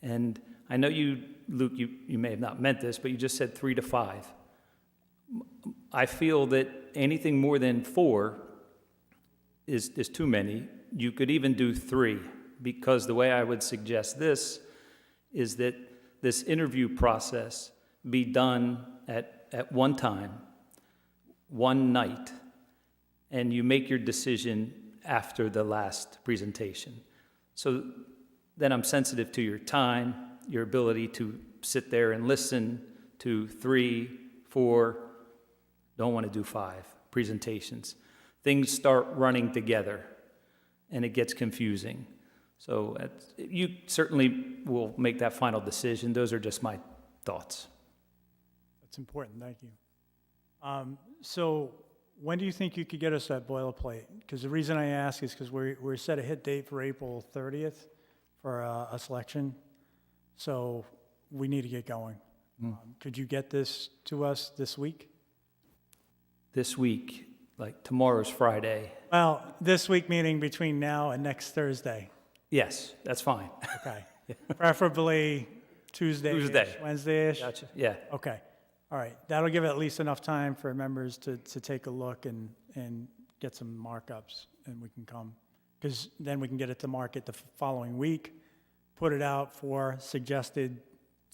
And I know you, Luke, you may have not meant this, but you just said 3 to 5. I feel that anything more than 4 is too many. You could even do 3, because the way I would suggest this is that this interview process be done at one time, one night, and you make your decision after the last presentation. So then I'm sensitive to your time, your ability to sit there and listen to 3, 4, don't want to do 5 presentations. Things start running together, and it gets confusing. So you certainly will make that final decision. Those are just my thoughts. That's important, thank you. So when do you think you could get us that boilerplate? Because the reason I ask is because we're set a hit date for April 30th for a selection. So we need to get going. Could you get this to us this week? This week, like tomorrow's Friday. Well, this week meaning between now and next Thursday. Yes, that's fine. Okay. Preferably Tuesday-ish, Tuesday. Wednesday-ish? Gotcha. Yeah. Okay. All right. That'll give at least enough time for members to take a look and get some markups, and we can come. Because then we can get it to market the following week, put it out for suggested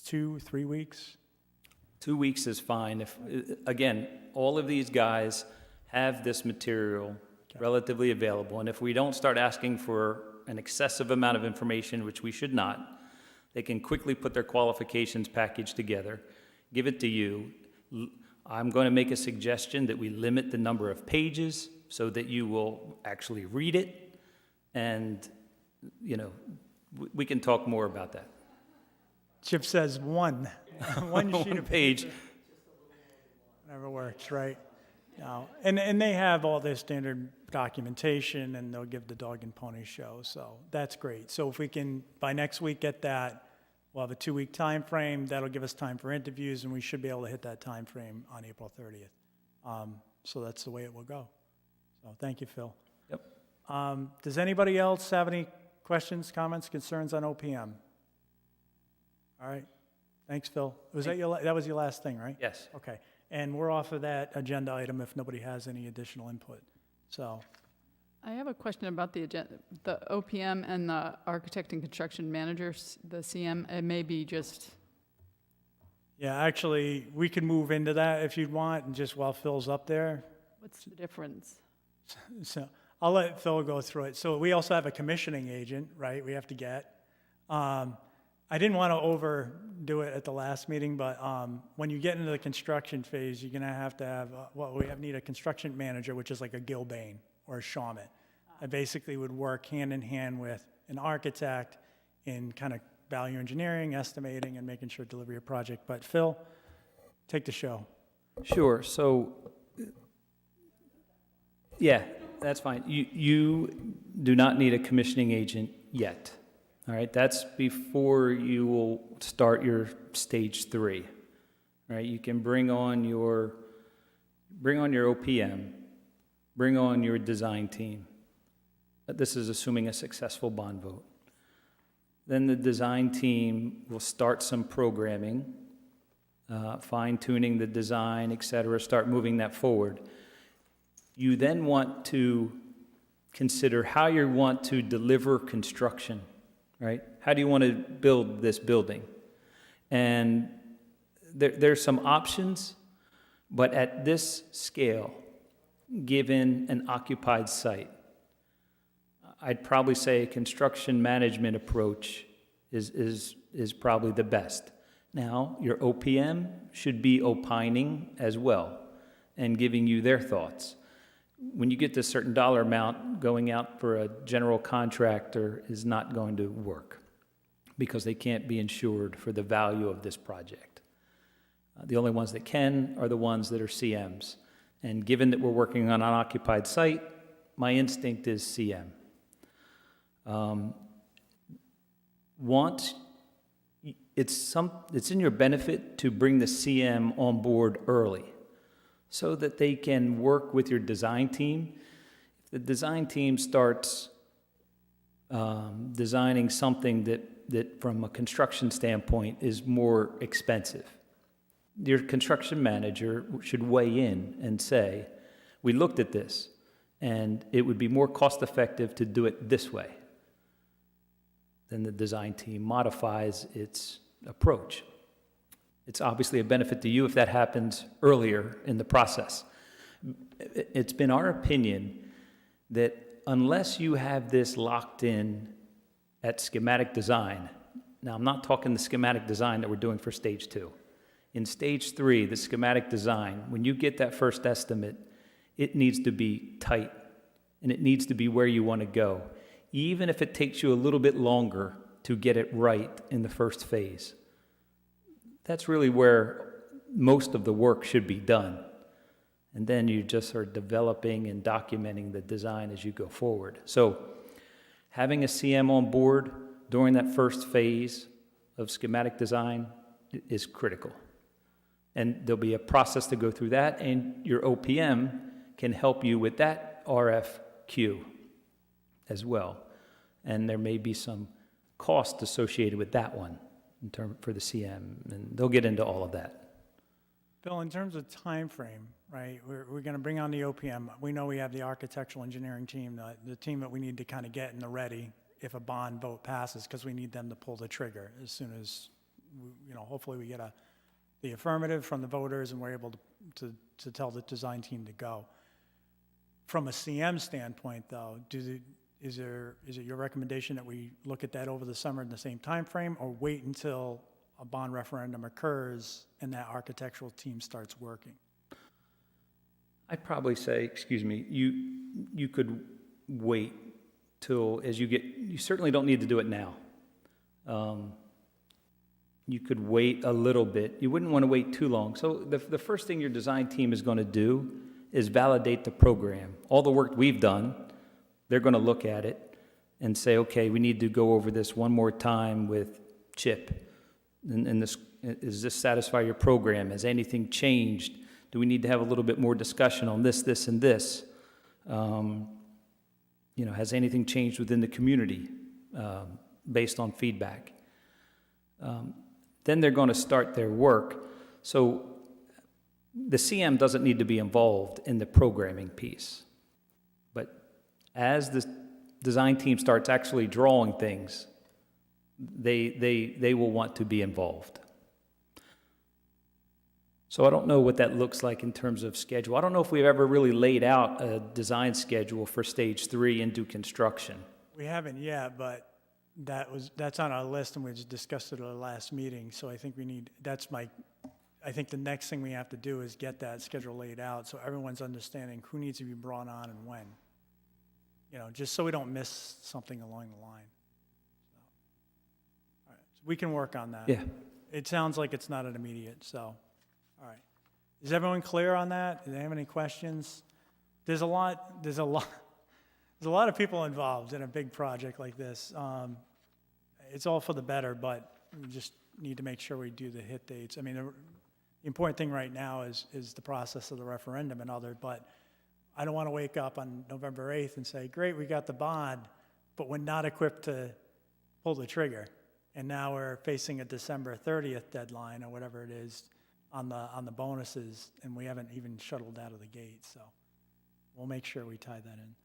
2-3 weeks. 2 weeks is fine. If, again, all of these guys have this material relatively available, and if we don't start asking for an excessive amount of information, which we should not, they can quickly put their qualifications package together, give it to you. I'm going to make a suggestion that we limit the number of pages so that you will actually read it, and, you know, we can talk more about that. Chip says one sheet of page. Whatever works, right? No. And they have all their standard documentation, and they'll give the dog and pony show, so that's great. So if we can, by next week, get that, we'll have a 2-week time frame. That'll give us time for interviews, and we should be able to hit that time frame on April 30th. So that's the way it will go. So thank you, Phil. Yep. Does anybody else have any questions, comments, concerns on OPM? All right. Thanks, Phil. Was that that was your last thing, right? Yes. Okay. And we're off of that agenda item if nobody has any additional input. So, I have a question about the agenda, the OPM and the architect and construction managers, the CM. It may be just, yeah, actually, we can move into that if you'd want, and just while Phil's up there. what's the difference? So I'll let Phil go through it. So we also have a commissioning agent, right, we have to get. I didn't want to overdo it at the last meeting, but when you get into the construction phase, you're going to have, need a construction manager, which is like a Gilbane or a Shawmut. That basically would work hand in hand with an architect in kind of value engineering, estimating, and making sure delivery of project. But Phil, take the show. Sure. So, yeah, that's fine. You do not need a commissioning agent yet. All right, that's before you will start your stage 3. All right, you can bring on your OPM, bring on your design team. This is assuming a successful bond vote. Then the design team will start some programming, fine-tuning the design, et cetera, start moving that forward. You then want to consider how you want to deliver construction, right? How do you want to build this building? And there's some options, but at this scale, given an occupied site, I'd probably say a construction management approach is probably the best. Now, your OPM should be opining as well and giving you their thoughts. When you get to a certain dollar amount, going out for a general contractor is not going to work because they can't be insured for the value of this project. The only ones that can are the ones that are CMs. And given that we're working on an occupied site, my instinct is CM. It's in your benefit to bring the CM on board early so that they can work with your design team. If the design team starts designing something that from a construction standpoint is more expensive, your construction manager should weigh in and say, we looked at this, and it would be more cost-effective to do it this way. Then the design team modifies its approach. It's obviously a benefit to you if that happens earlier in the process. It's been our opinion that unless you have this locked in at schematic design, now I'm not talking the schematic design that we're doing for stage 2. In stage 3, the schematic design, when you get that first estimate, it needs to be tight, and it needs to be where you want to go, even if it takes you a little bit longer to get it right in the first phase. That's really where most of the work should be done. And then you just are developing and documenting the design as you go forward. So having a CM on board during that first phase of schematic design is critical. And there'll be a process to go through that, and your OPM can help you with that RFQ as well. And there may be some cost associated with that one in term for the CM, and they'll get into all of that. Bill, in terms of time frame, right, we're going to bring on the OPM. We know we have the architectural engineering team, the team that we need to kind of get in the ready if a bond vote passes, because we need them to pull the trigger as soon as, hopefully we get the affirmative from the voters and we're able to tell the design team to go. From a CM standpoint, though, is it your recommendation that we look at that over the summer in the same time frame, or wait until a bond referendum occurs and that architectural team starts working? I'd probably say, you could wait till you certainly don't need to do it now. You could wait a little bit. You wouldn't want to wait too long. So the first thing your design team is going to do is validate the program. All the work we've done, they're going to look at it and say, okay, we need to go over this one more time with Chip. And does this satisfy your program? Has anything changed? Do we need to have a little bit more discussion on this, this, and this? Has anything changed within the community based on feedback? Then they're going to start their work. So the CM doesn't need to be involved in the programming piece. But as the design team starts actually drawing things, they will want to be involved. So I don't know what that looks like in terms of schedule. I don't know if we've ever really laid out a design schedule for stage 3 into construction. We haven't yet, but that's on our list, and we just discussed it at our last meeting. So I think I think the next thing we have to do is get that schedule laid out so everyone's understanding who needs to be brought on and when. Just so we don't miss something along the line. All right, so we can work on that. Yeah. It sounds like it's not an immediate, so, all right. Is everyone clear on that? Do they have any questions? There's a lot of people involved in a big project like this. It's all for the better, but we just need to make sure we do the hit dates. I mean, the important thing right now is the process of the referendum and other, but I don't want to wake up on November 8th and say, great, we got the bond, but we're not equipped to pull the trigger. And now we're facing a December 30th deadline or whatever it is on the bonuses, and we haven't even shuttled out of the gate. So we'll make sure we tie that in.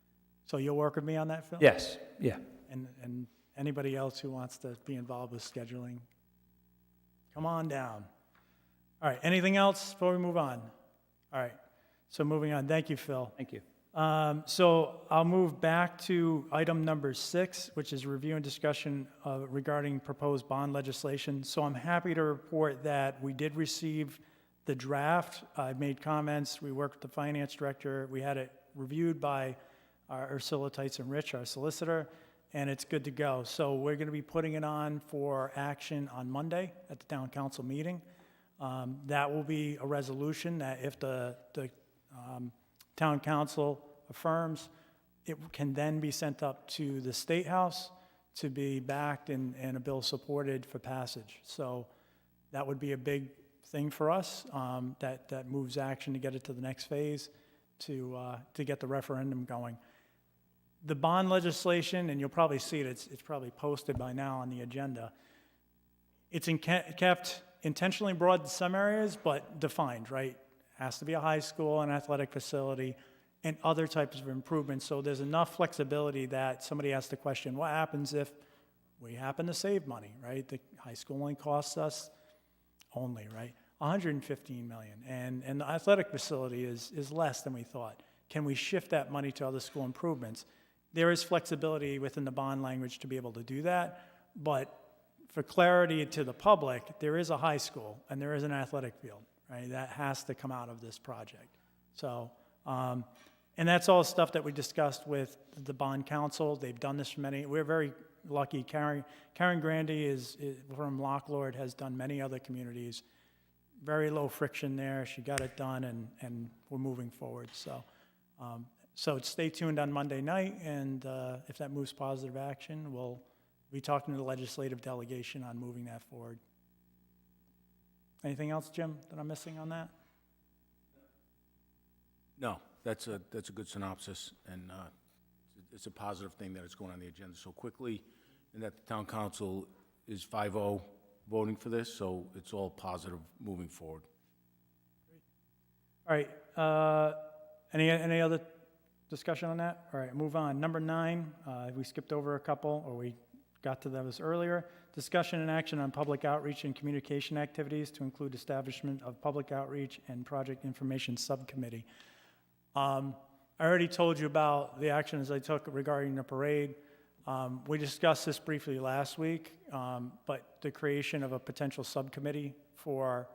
So you'll work with me on that, Phil? Yes, yeah. And anybody else who wants to be involved with scheduling, come on down. All right, anything else before we move on? All right, so moving on. Thank you, Phil. Thank you. So I'll move back to item number 6, which is review and discussion regarding proposed bond legislation. So I'm happy to report that we did receive the draft. I made comments. We worked with the finance director. We had it reviewed by Ursula Teitz and Rich, our solicitor, and it's good to go. So we're going to be putting it on for action on Monday at the town council meeting. That will be a resolution that if the town council affirms, it can then be sent up to the State House to be backed and a bill supported for passage. So that would be a big thing for us, that moves action to get it to the next phase to get the referendum going. The bond legislation, and you'll probably see it, it's probably posted by now on the agenda. It's kept intentionally broad in some areas, but defined, right? Has to be a high school, an athletic facility, and other types of improvements. So there's enough flexibility that somebody has to question, what happens if we happen to save money, right? The high school only costs us right? $115 million, and the athletic facility is less than we thought. Can we shift that money to other school improvements? There is flexibility within the bond language to be able to do that, but for clarity to the public, there is a high school and there is an athletic field, right? That has to come out of this project. So, and that's all stuff that we discussed with the bond council. They've done this for we're very lucky. Karen Grandy is from Locklord, has done many other communities. Very low friction there. She got it done, and we're moving forward. So stay tuned on Monday night, and if that moves positive action, we'll be talking to the legislative delegation on moving that forward. Anything else, Jim, that I'm missing on that? No, that's a good synopsis, and it's a positive thing that it's going on the agenda so quickly, and that the town council is 5-0 voting for this, so it's all positive moving forward. All right, any other discussion on that? All right, move on. Number 9, we skipped over a couple, or we got to those earlier. Discussion and action on public outreach and communication activities to include establishment of public outreach and project information subcommittee. I already told you about the actions I took regarding the parade. We discussed this briefly last week, but the creation of a potential subcommittee for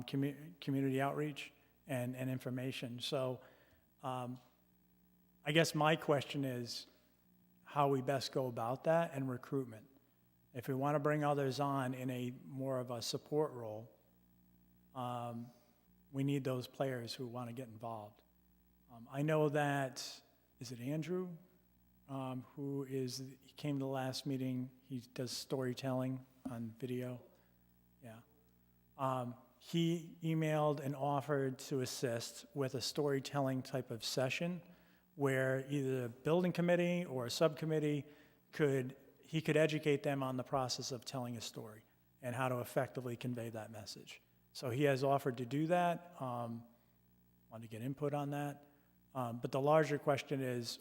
community outreach and information. So I guess my question is how we best go about that and recruitment. If we want to bring others on in a more of a support role, we need those players who want to get involved. I know that, is it Andrew, he came to the last meeting, he does storytelling on video, yeah. He emailed and offered to assist with a storytelling type of session where either the building committee or a subcommittee could educate them on the process of telling a story and how to effectively convey that message. So he has offered to do that. Want to get input on that. But the larger question is,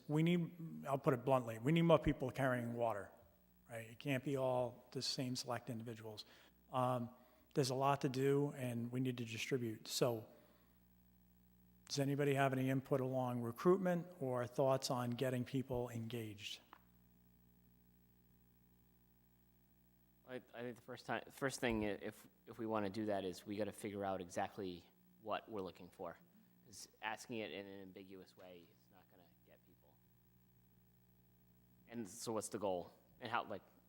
I'll put it bluntly, we need more people carrying water, right? It can't be all the same select individuals. There's a lot to do, and we need to distribute. So does anybody have any input along recruitment or thoughts on getting people engaged? I think the first thing, if we want to do that, is we got to figure out exactly what we're looking for. Because asking it in an ambiguous way is not going to get people. And so, what's the goal? And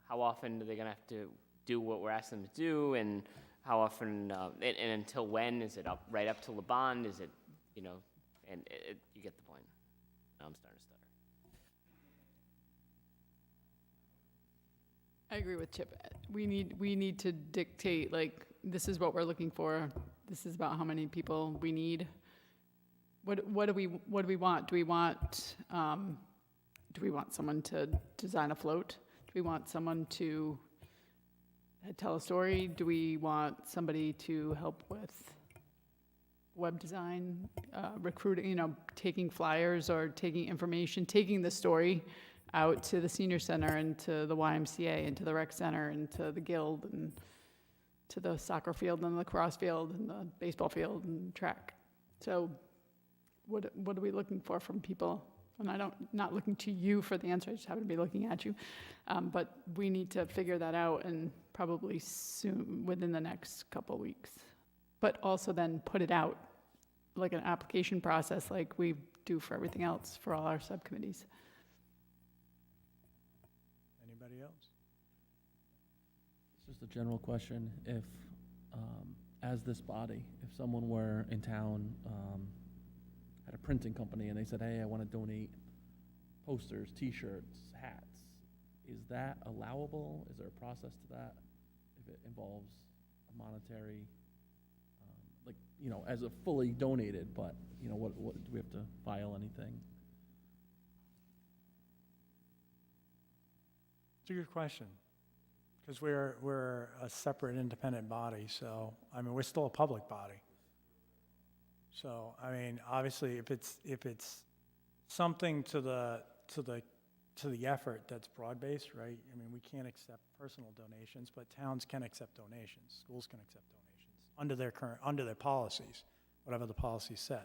how often are they going to have to do what we're asking them to do? And how often? And until when? Is it right up to LeBond? Is it, And you get the point. Now I'm starting to stutter. I agree with Chip. We need to dictate, like, this is what we're looking for. This is about how many people we need. What do we want? Do we want someone to design a float? Do we want someone to tell a story? Do we want somebody to help with web design, recruiting, taking flyers or taking information, taking the story out to the senior center and to the YMCA and to the rec center and to the guild and to the soccer field and the lacrosse field and the baseball field and track. So what are we looking for from people? And not looking to you for the answer, I just happen to be looking at you. But we need to figure that out, and probably soon, within the next couple of weeks. But also then put it out like an application process like we do for everything else for all our subcommittees. Anybody else? It's just a general question. If, as this body, if someone were in town, at a printing company and they said, hey, I want to donate posters, T-shirts, hats, is that allowable? Is there a process to that? If it involves a monetary, as a fully donated, but, what do we have to file anything? It's a good question, because we're a separate independent body, so, we're still a public body. So, obviously, if it's something to the effort that's broad-based, right? We can't accept personal donations, but towns can accept donations, schools can accept donations under their policies, whatever the policy said.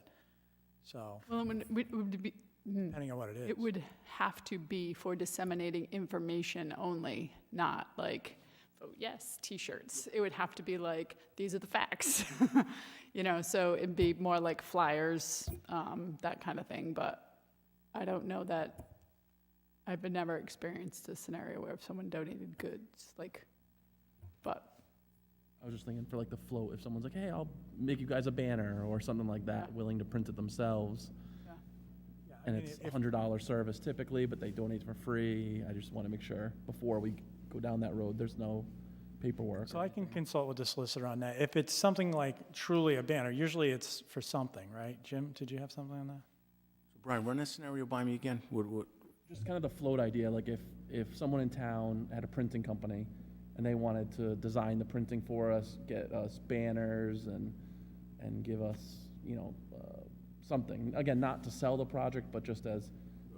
So, Well, it would be, depending on what it is. it would have to be for disseminating information only, not like, oh, yes, T-shirts. It would have to be like, these are the facts, so it'd be more like flyers, that kind of thing. But I don't know that, I've never experienced a scenario where if someone donated goods, but. I was just thinking for the float, if someone's like, hey, I'll make you guys a banner or something like that, willing to print it themselves. Yeah, And it's a $100 service typically, but they donate for free. I just want to make sure before we go down that road, there's no paperwork. So I can consult with the solicitor on that. If it's something like truly a banner, usually it's for something, right? Jim, did you have something on that? So Brian, run that scenario by me again. Just kind of the float idea, like if someone in town had a printing company and they wanted to design the printing for us, get us banners and give us, something, again, not to sell the project, but just as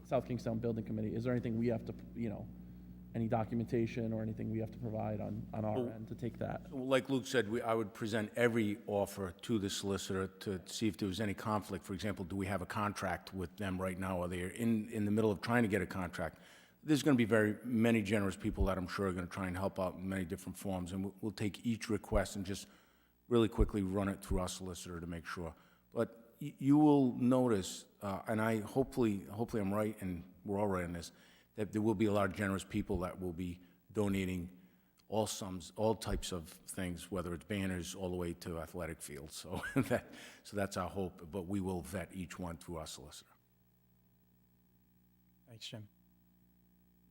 South Kingstown Building Committee, is there anything we have to, any documentation or anything we have to provide on our end to take that? Like Luke said, I would present every offer to the solicitor to see if there was any conflict. For example, do we have a contract with them right now? Are they in the middle of trying to get a contract? There's going to be many generous people that I'm sure are going to try and help out in many different forms, and we'll take each request and just really quickly run it through our solicitor to make sure. But you will notice, and hopefully I'm right, and we're all right on this, that there will be a lot of generous people that will be donating all types of things, whether it's banners all the way to athletic fields. So that's our hope, but we will vet each one through our solicitor. Thanks, Jim.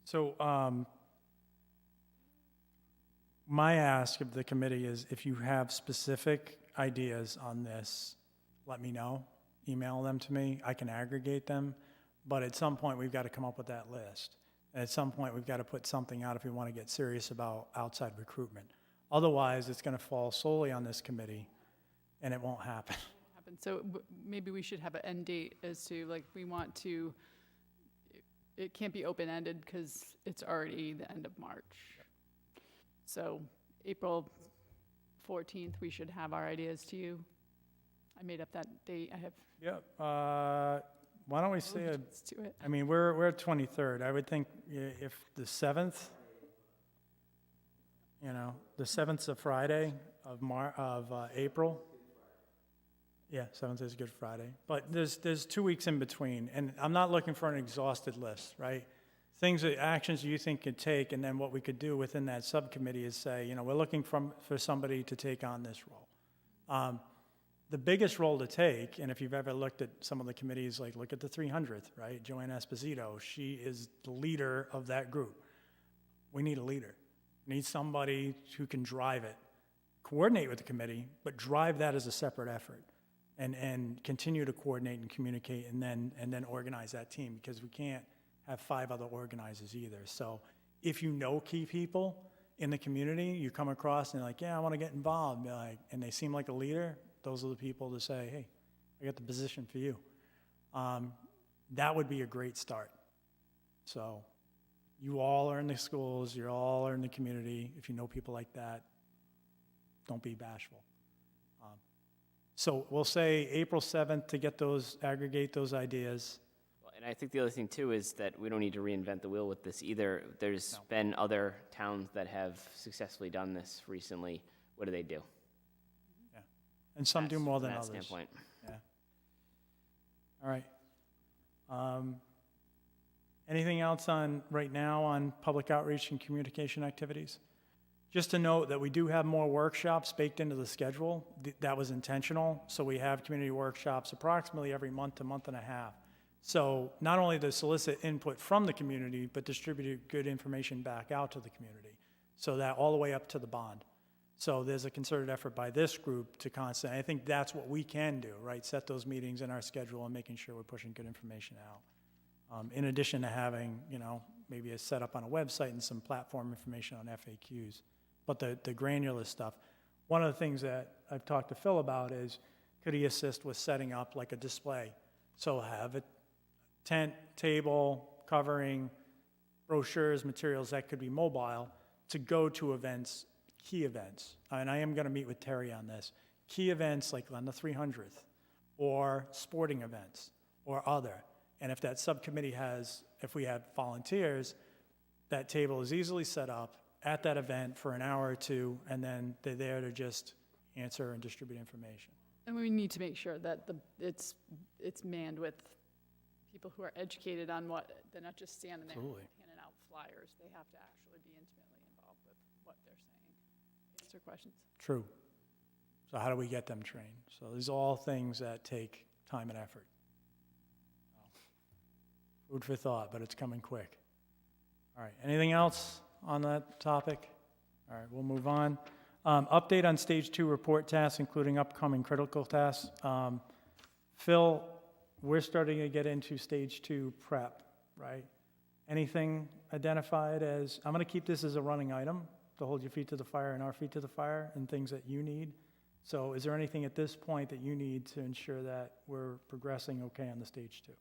So my ask of the committee is if you have specific ideas on this, let me know. Email them to me. I can aggregate them. But at some point, we've got to come up with that list. And at some point, we've got to put something out if we want to get serious about outside recruitment. Otherwise, it's going to fall solely on this committee, and it won't happen. So maybe we should have an end date as to, like, we want to, it can't be open-ended because it's already the end of March. So April 14th, we should have our ideas to you. I made up that date. I have. Yeah. Why don't we say, Let's do it. I mean, we're at 23rd. I would think if the 7th, the 7th's a Friday of April. Yeah, 7th is Good Friday. But there's 2 weeks in between, and I'm not looking for an exhausted list, right? Actions you think could take, and then what we could do within that subcommittee is say, we're looking for somebody to take on this role. The biggest role to take, and if you've ever looked at some of the committees, like look at the 300th, right? Joanne Esposito, she is the leader of that group. We need a leader. We need somebody who can drive it, coordinate with the committee, but drive that as a separate effort, and continue to coordinate and communicate, and then organize that team, because we can't have 5 other organizers either. So if you know key people in the community, you come across and they're like, yeah, I want to get involved, and they seem like a leader, those are the people to say, hey, I got the position for you. That would be a great start. So you all are in the schools, you all are in the community. If you know people like that, don't be bashful. So we'll say April 7th to aggregate those ideas. And I think the other thing too is that we don't need to reinvent the wheel with this either. There's been other towns that have successfully done this recently. What do they do? Yeah. And some do more than From others. that standpoint. Yeah. All right. Anything else right now on public outreach and communication activities? Just to note that we do have more workshops baked into the schedule. That was intentional. So we have community workshops approximately every month to month and a half. So not only to solicit input from the community, but distribute good information back out to the community. So that all the way up to the bond. So there's a concerted effort by this group to constantly, I think that's what we can do, right? Set those meetings in our schedule and making sure we're pushing good information out. In addition to having, maybe a setup on a website and some platform information on FAQs. But the granular stuff, one of the things that I've talked to Phil about is, could he assist with setting up like a display? So have a tent, table, covering, brochures, materials that could be mobile to go to events, key events. And I am going to meet with Terry on this. Key events like on the 300th, or sporting events, or other. And if that subcommittee if we have volunteers, that table is easily set up at that event for an hour or two, and then they're there to just answer and distribute information. And we need to make sure that it's manned with people who are educated on they're not just standing there Absolutely. handing out flyers. They have to actually be intimately involved with what they're saying. Answer questions. True. So how do we get them trained? So these are all things that take time and effort. Food for thought, but it's coming quick. All right, anything else on that topic? All right, we'll move on. Update on Stage 2 report tasks, including upcoming critical tasks. Phil, we're starting to get into Stage 2 prep, right? Anything identified as, I'm going to keep this as a running item, to hold your feet to the fire and our feet to the fire, and things that you need. So is there anything at this point that you need to ensure that we're progressing okay on the Stage 2?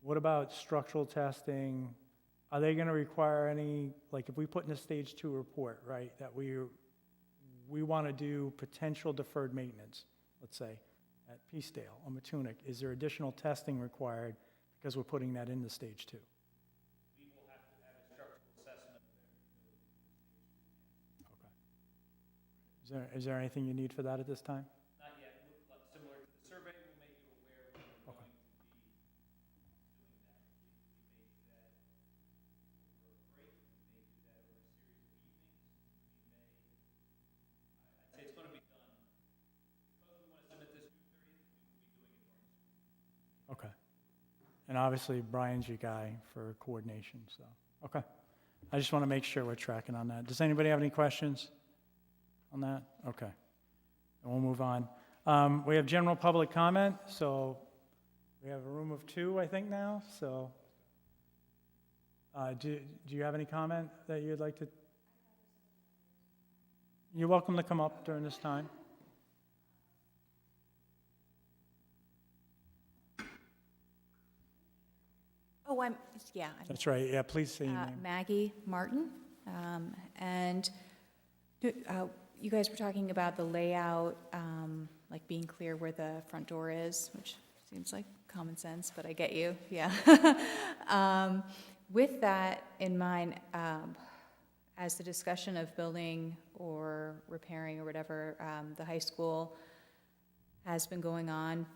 What about structural testing? Are they going to require any, like if we put in a Stage 2 report, right, that we want to do potential deferred maintenance, let's say, at Peacedale or Matunic, is there additional testing required because we're putting that in the Stage 2? We will have to have a structural assessment. Okay. Is there anything you need for that at this time? Not yet. Similar to the survey, we'll make you aware when we're going to be Okay. And obviously, Brian's your guy for coordination, so, okay. I just want to make sure we're tracking on that. Does anybody have any questions on that? Okay. And we'll move on. We have general public comment, so we have a room of 2, I think, now, so. Do you have any comment that you'd like to? You're welcome to come up during this time. Oh, yeah. That's right, yeah, please say your name. Maggie Martin. And you guys were talking about the layout, like being clear where the front door is, which seems like common sense, but I get you, yeah. With that in mind, as the discussion of building or repairing or whatever, the high school has been going on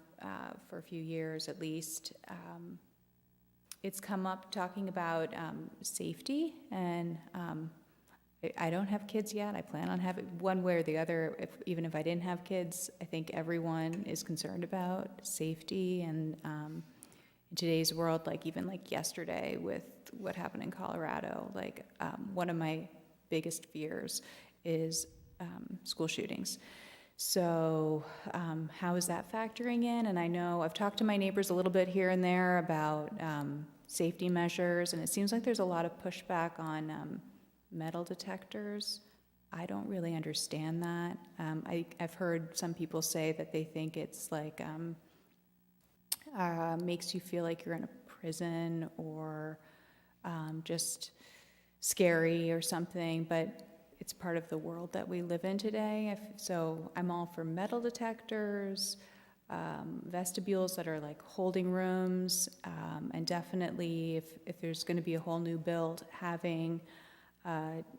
for a few years at least, it's come up talking about safety, and I don't have kids yet. I plan on having one way or the other. Even if I didn't have kids, I think everyone is concerned about safety, and in today's world, like even like yesterday with what happened in Colorado, like one of my biggest fears is school shootings. So how is that factoring in? And I know I've talked to my neighbors a little bit here and there about safety measures, and it seems like there's a lot of pushback on metal detectors. I don't really understand that. I've heard some people say that they think it's like makes you feel like you're in a prison or just scary or something, but it's part of the world that we live in today. So I'm all for metal detectors, vestibules that are like holding rooms, and definitely if there's going to be a whole new build, having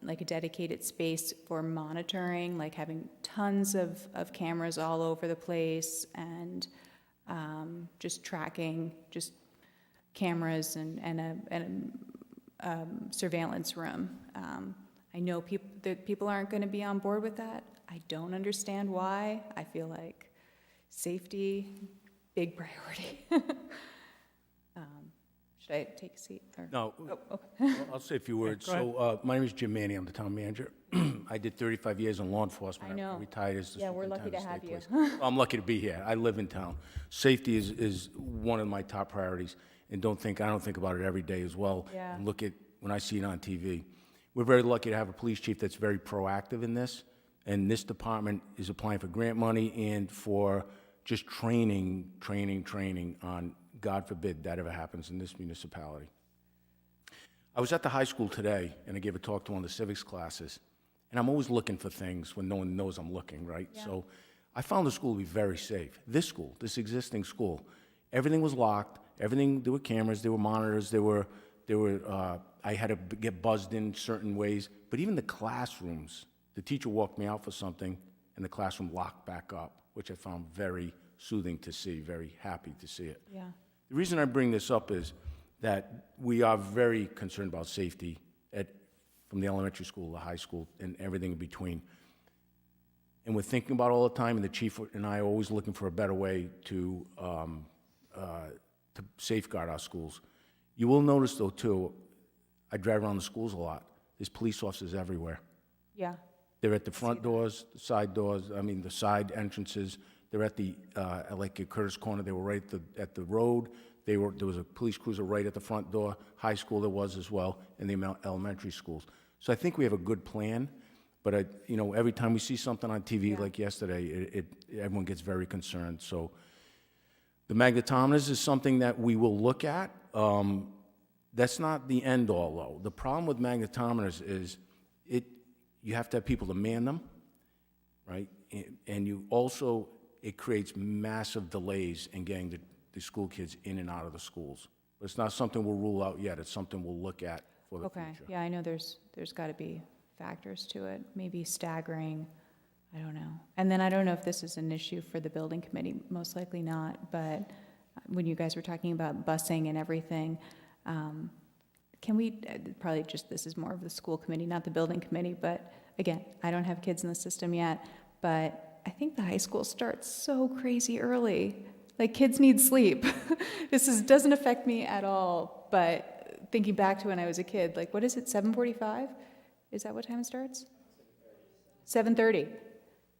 like a dedicated space for monitoring, like having tons of cameras all over the place, and just tracking just cameras and a surveillance room. I know people aren't going to be on board with that. I don't understand why. I feel like safety, big priority. Should I take a seat? Or? No, Oh, okay. I'll say a few words. go ahead. So, my name is Jim Manny, I'm the town manager. I did 35 years in law enforcement. I know. Retired as the Yeah, we're lucky superintendent to of have state police. Well, I'm lucky to be here. I live in town. Safety is one of my top priorities, and I don't think about it every day as well. Yeah. And look at, when I see it on TV. We're very lucky to have a police chief that's very proactive in this, and this department is applying for grant money and for just training on, God forbid, that ever happens in this municipality. I was at the high school today, and I gave a talk to one of the civics classes, and I'm always looking for things when no one knows I'm looking, right? Yeah. So I found the school to be very safe. This school, this existing school, everything was locked, there were cameras, there were monitors, I had to get buzzed in certain ways, but even the classrooms, the teacher walked me out for something, and the classroom locked back up, which I found very soothing to see, very happy to see it. Yeah. The reason I bring this up is that we are very concerned about safety from the elementary school, the high school, and everything in between. And we're thinking about it all the time, and the chief and I are always looking for a better way to to safeguard our schools. You will notice, though, too, I drive around the schools a lot. There's police officers everywhere. Yeah, They're at the front doors, the side doors, I mean, the side entrances. They're at the, like at Curtis Corner, they were right at the road. There was a police cruiser right at the front door. High school there was as well, and the elementary schools. So I think we have a good plan, but every time we see something on TV like yesterday, everyone gets very concerned. So the magnetometers is something that we will look at. That's not the end all, though. The problem with magnetometers is you have to have people to man them, right? And you also, it creates massive delays in getting the school kids in and out of the schools. But it's not something we'll rule out yet. It's something we'll look at for the okay. future. Yeah, I know there's got to be factors to it, maybe staggering, I don't know. And then I don't know if this is an issue for the building committee, most likely not, but when you guys were talking about busing and everything, can we, probably just, this is more of the school committee, not the building committee, but again, I don't have kids in the system yet, but I think the high school starts so crazy early. Like, kids need sleep. Doesn't affect me at all, but thinking back to when I was a kid, like, what is it, 7:45? Is that what time it starts? 7:30.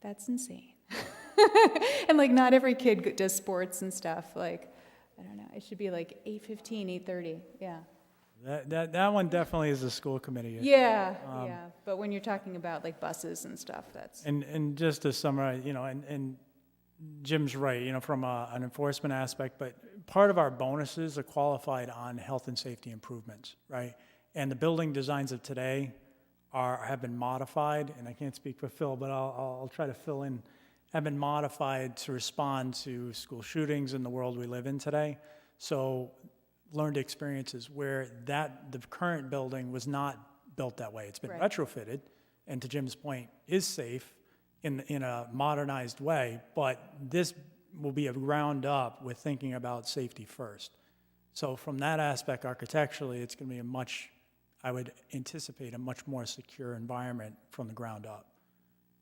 That's insane. And like, not every kid does sports and stuff. Like, I don't know, it should be like 8:15, 8:30, yeah. That one definitely is a school committee issue. Yeah, yeah, but when you're talking about like buses and stuff, that's, And just to summarize, and Jim's right, from an enforcement aspect, but part of our bonuses are qualified on health and safety improvements, right? And the building designs of today have been modified, and I can't speak for Phil, but I'll try to fill in, have been modified to respond to school shootings in the world we live in today. So learned experiences where the current building was not built that way. It's been Right. retrofitted, and to Jim's point, is safe in a modernized way, but this will be a ground up with thinking about safety first. So from that aspect, architecturally, it's going to be I would anticipate a much more secure environment from the ground up.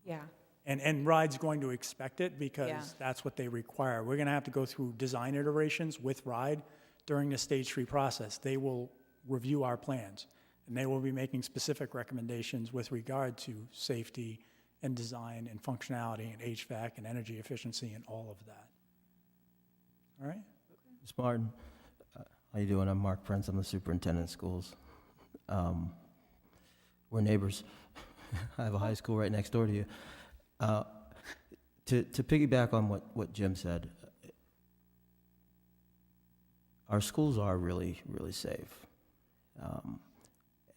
yeah, And RIDE's going to expect it because Yeah. that's what they require. We're going to have to go through design iterations with RIDE during the stage 3 process. They will review our plans, and they will be making specific recommendations with regard to safety and design and functionality and HVAC and energy efficiency and all of that. All right? Ms. Martin, how you doing? I'm Mark Prince. I'm the superintendent of schools. We're neighbors. I have a high school right next door to you. To piggyback on what Jim said, our schools are really, really safe.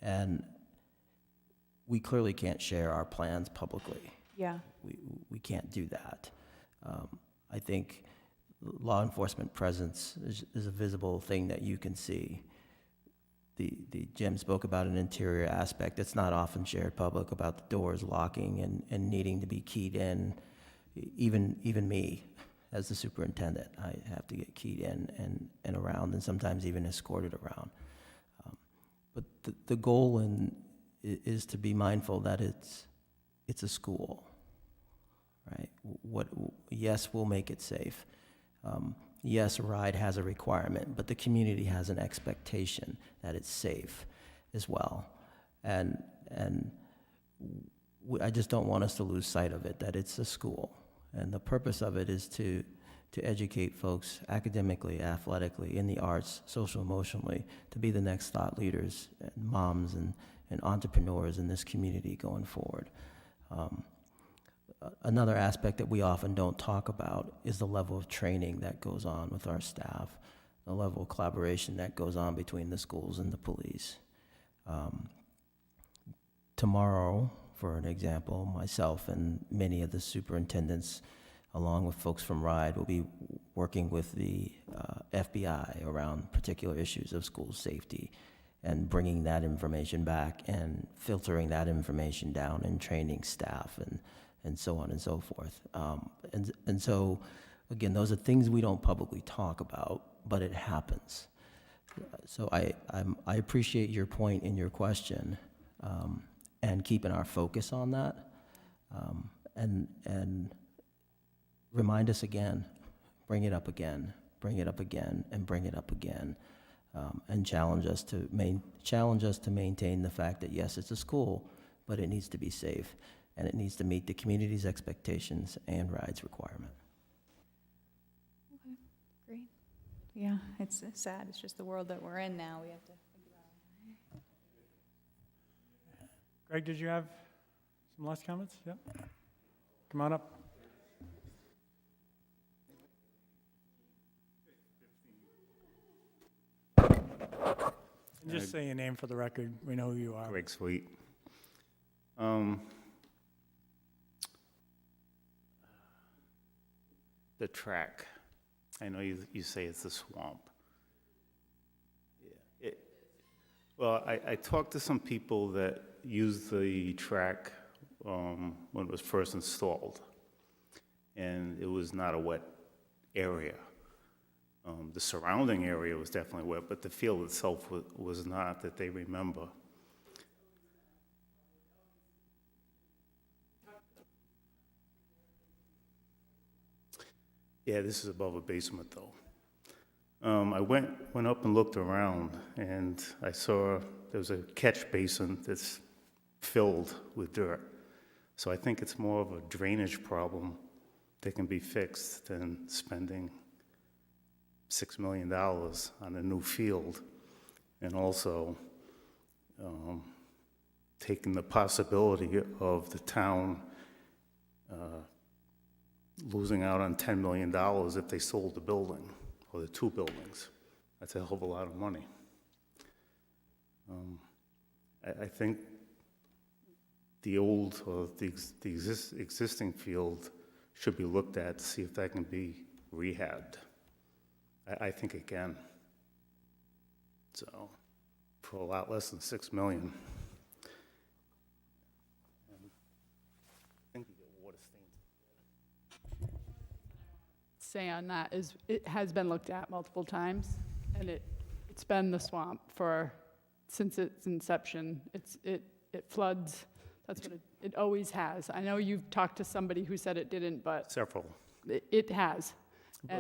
And we clearly can't share our plans publicly. yeah, We can't do that. I think law enforcement presence is a visible thing that you can see. The Jim spoke about an interior aspect that's not often shared public, about the doors locking and needing to be keyed in. Even me, as the superintendent, I have to get keyed in and around, and sometimes even escorted around. But the goal is to be mindful that it's a school, right? Yes, we'll make it safe. Yes, a RIDE has a requirement, but the community has an expectation that it's safe as well. And I just don't want us to lose sight of it, that it's a school. And the purpose of it is to educate folks academically, athletically, in the arts, social, emotionally, to be the next thought leaders, and moms and entrepreneurs in this community going forward. Another aspect that we often don't talk about is the level of training that goes on with our staff, the level of collaboration that goes on between the schools and the police. Tomorrow, for an example, myself and many of the superintendents, along with folks from RIDE, will be working with the FBI around particular issues of school safety and bringing that information back and filtering that information down and training staff and so on and so forth. And so, again, those are things we don't publicly talk about, but it happens. So I appreciate your point in your question, and keeping our focus on that, and remind us again, bring it up again, bring it up again, and bring it up again, and challenge us to maintain the fact that, yes, it's a school, but it needs to be safe, and it needs to meet the community's expectations and rides requirement. Great. Yeah, it's sad. It's just the world that we're in now. We have to figure out. Greg, did you have some last comments? Yep. Come on up. And just say your name for the record. We know who you are. Greg Sweet. The track, I know you say it's a swamp. Yeah. Well, I talked to some people that used the track when it was first installed, and it was not a wet area. The surrounding area was definitely wet, but the field itself was not, that they remember. Yeah, this is above a basement, though. I went up and looked around, and I saw there was a catch basin that's filled with dirt. So I think it's more of a drainage problem that can be fixed than spending $6 million on a new field, and also taking the possibility of the town losing out on $10 million if they sold the building, or the two buildings. That's a hell of a lot of money. I think the old, or the existing field should be looked at to see if that can be rehabbed. I think it can. So, for a lot less than $6 million. I think you get water stains. Say on that is, it has been looked at multiple times, and it's been the swamp since its inception. It floods. That's what it always has. I know you've talked to somebody who said it didn't, but Several. it has. But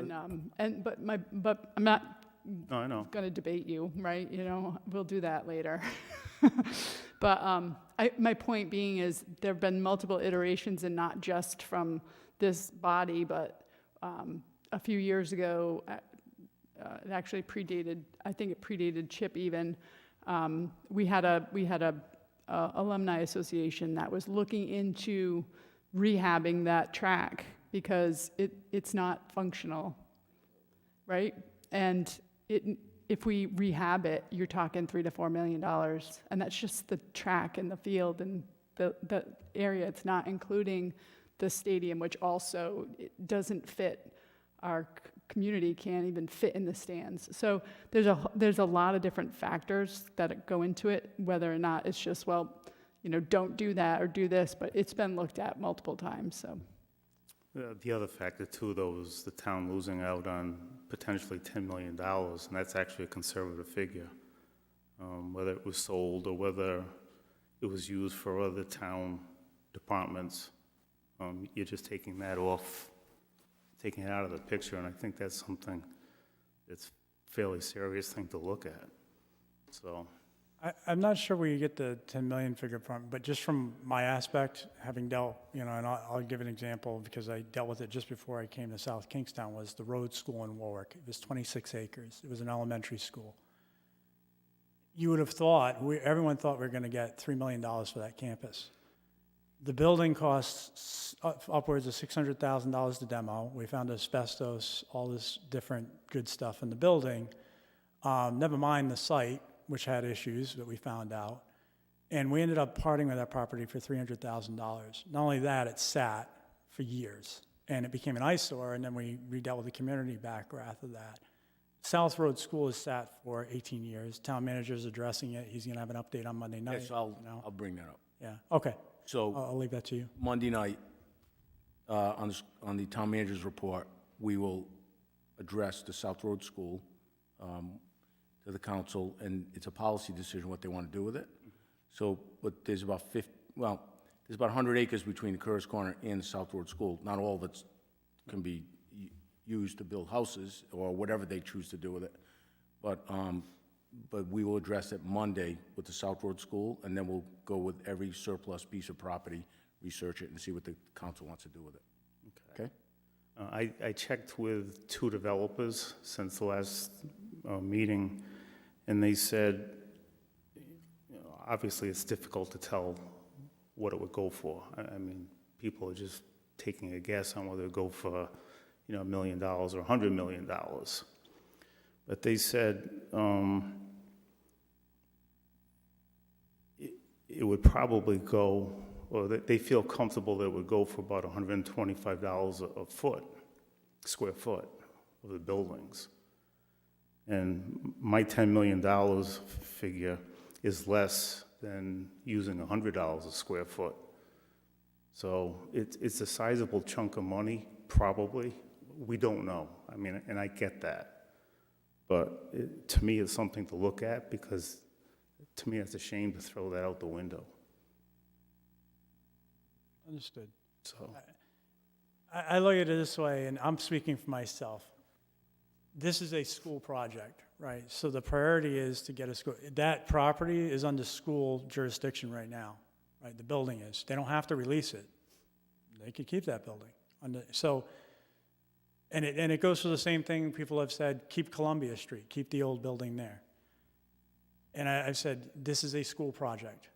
I'm not No, I know. going to debate you, right? You know, we'll do that later. But my point being is there have been multiple iterations, and not just from this body, but a few years ago, it actually predated, I think it predated Chip even. We had a alumni association that was looking into rehabbing that track because it's not functional, right? And if we rehab it, you're talking $3 to $4 million, and that's just the track and the field and the area. It's not including the stadium, which also doesn't fit. Our community can't even fit in the stands. So there's a lot of different factors that go into it, whether or not it's just, well, you know, don't do that or do this, but it's been looked at multiple times, so. The other factor, too, though, is the town losing out on potentially $10 million, and that's actually a conservative figure. Whether it was sold or whether it was used for other town departments, you're just taking that off, taking it out of the picture, and I think that's something that's a fairly serious thing to look at. So, I'm not sure where you get the 10 million figure from, but just from my aspect, having dealt, you know, and I'll give an example because I dealt with it just before I came to South Kingstown, was the Rhodes School in Warwick. It was 26 acres. It was an elementary school. You would have thought, everyone thought we were going to get $3 million for that campus. The building costs upwards of $600,000 to demo. We found asbestos, all this different good stuff in the building. Never mind the site, which had issues that we found out. And we ended up parting with that property for $300,000. Not only that, it sat for years. And it became an eyesore, and then we redealt with the community back after that. South Road School has sat for 18 years. Town manager's addressing it. He's going to have an update on Monday night. Yes, I'll bring that up. Yeah, okay. So I'll leave that to you. Monday night, on the town manager's report, we will address the South Road School to the council, and it's a policy decision what they want to do with it. So, but there's about 100 acres between the Curtis Corner and the South Road School. Not all of it can be use to build houses or whatever they choose to do with it. But we will address it Monday with the South Road School, and then we'll go with every surplus piece of property, research it, and see what the council wants to do with it. Okay? I checked with 2 developers since the last meeting, and they said, obviously, it's difficult to tell what it would go for. I mean, people are just taking a guess on whether it would go for, $1 million or $100 million. But they said it would probably go, or they feel comfortable that it would go for about $125 square foot of the buildings. And my $10 million figure is less than using $100 a square foot. So it's a sizable chunk of money, probably. We don't know. I mean, and I get that. But to me, it's something to look at, because to me, it's a shame to throw that out the window. Understood. So, I look at it this way, and I'm speaking for myself. This is a school project, right? So the priority is to get a school. That property is under school jurisdiction right now, right? The building is. They don't have to release it. They could keep that building. And it goes for the same thing people have said, keep Columbia Street, keep the old building there. And I've said, this is a school project.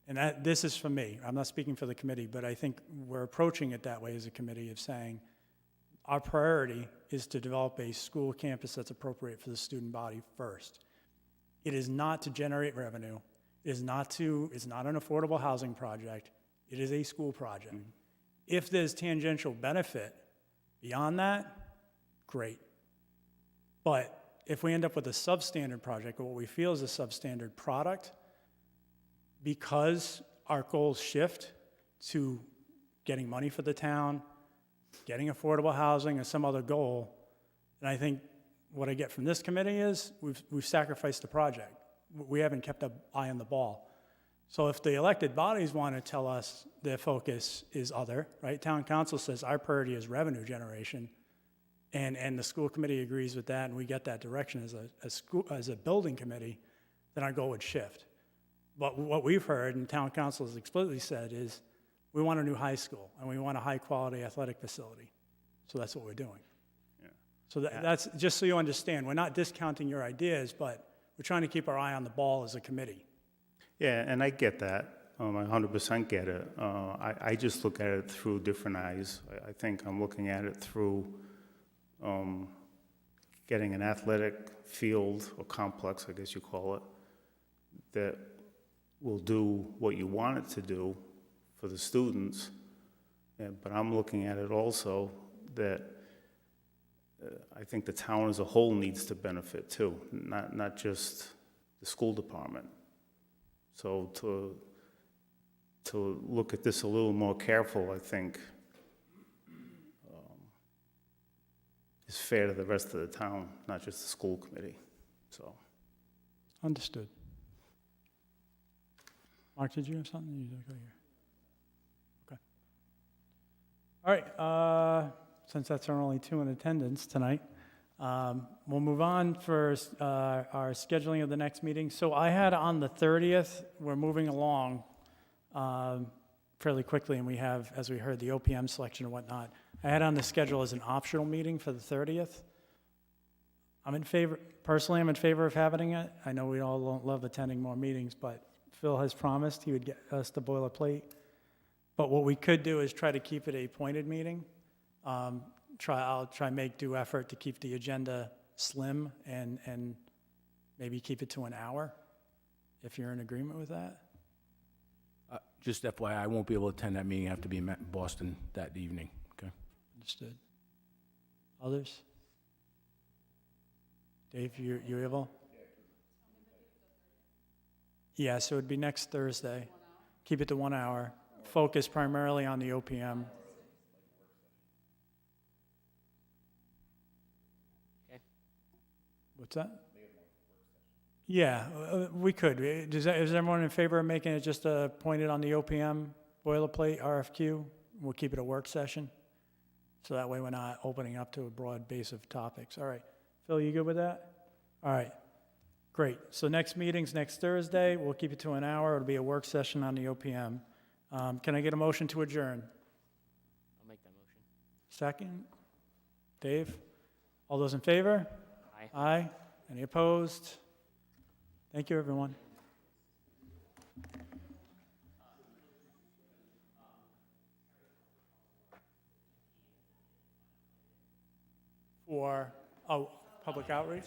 And this is for me. I'm not speaking for the committee, but I think we're approaching it that way as a committee, of saying our priority is to develop a school campus that's appropriate for the student body first. It is not to generate revenue. It's not an affordable housing project. It is a school project. Mm-hmm. If there's tangential benefit beyond that, great. But if we end up with a substandard project, or what we feel is a substandard product, because our goals shift to getting money for the town, getting affordable housing, or some other goal, and I think what I get from this committee is we've sacrificed the project. We haven't kept an eye on the ball. So if the elected bodies want to tell us their focus is other, right? Town council says our priority is revenue generation, and the school committee agrees with that, and we get that direction as a building committee, then our goal would shift. But what we've heard, and town council has explicitly said, is we want a new high school, and we want a high-quality athletic facility. So that's what we're doing. yeah. So that's, just so you understand, we're not discounting your ideas, but we're trying to keep our eye on the ball as a committee. Yeah, and I get that. I 100% get it. I just look at it through different eyes. I think I'm looking at it through getting an athletic field or complex, I guess you call it, that will do what you want it to do for the students. But I'm looking at it also that I think the town as a whole needs to benefit too, not just the school department. So to look at this a little more careful, I think, is fair to the rest of the town, not just the school committee. So, Understood. Mark, did you have something? You did go here. Okay. All right. Since that's our only 2 in attendance tonight, we'll move on for our scheduling of the next meeting. So I had on the 30th, we're moving along fairly quickly, and we have, as we heard, the OPM selection and whatnot. I had on the schedule as an optional meeting for the 30th. Personally, I'm in favor of having it. I know we all don't love attending more meetings, but Phil has promised he would get us the boilerplate. But what we could do is try to keep it a pointed meeting. I'll try make due effort to keep the agenda slim and maybe keep it to an hour, if you're in agreement with that. Just FYI, I won't be able to attend that meeting. I have to be in Boston that evening, okay? Understood. Others? Dave, you able? Yeah, so it'd be next Thursday. Keep it to 1 hour. Focus primarily on the OPM. Okay. What's that? Yeah, we could. Is everyone in favor of making it just pointed on the OPM boilerplate RFQ? We'll keep it a work session. So that way we're not opening up to a broad base of topics. All right. Phil, you good with that? All right. Great. So next meeting's next Thursday. We'll keep it to an hour. It'll be a work session on the OPM. Can I get a motion to adjourn? I'll make that motion. Second? Dave? All those in favor? Aye. Aye. Any opposed? Thank you, everyone. For, public outreach?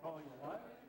Calling what?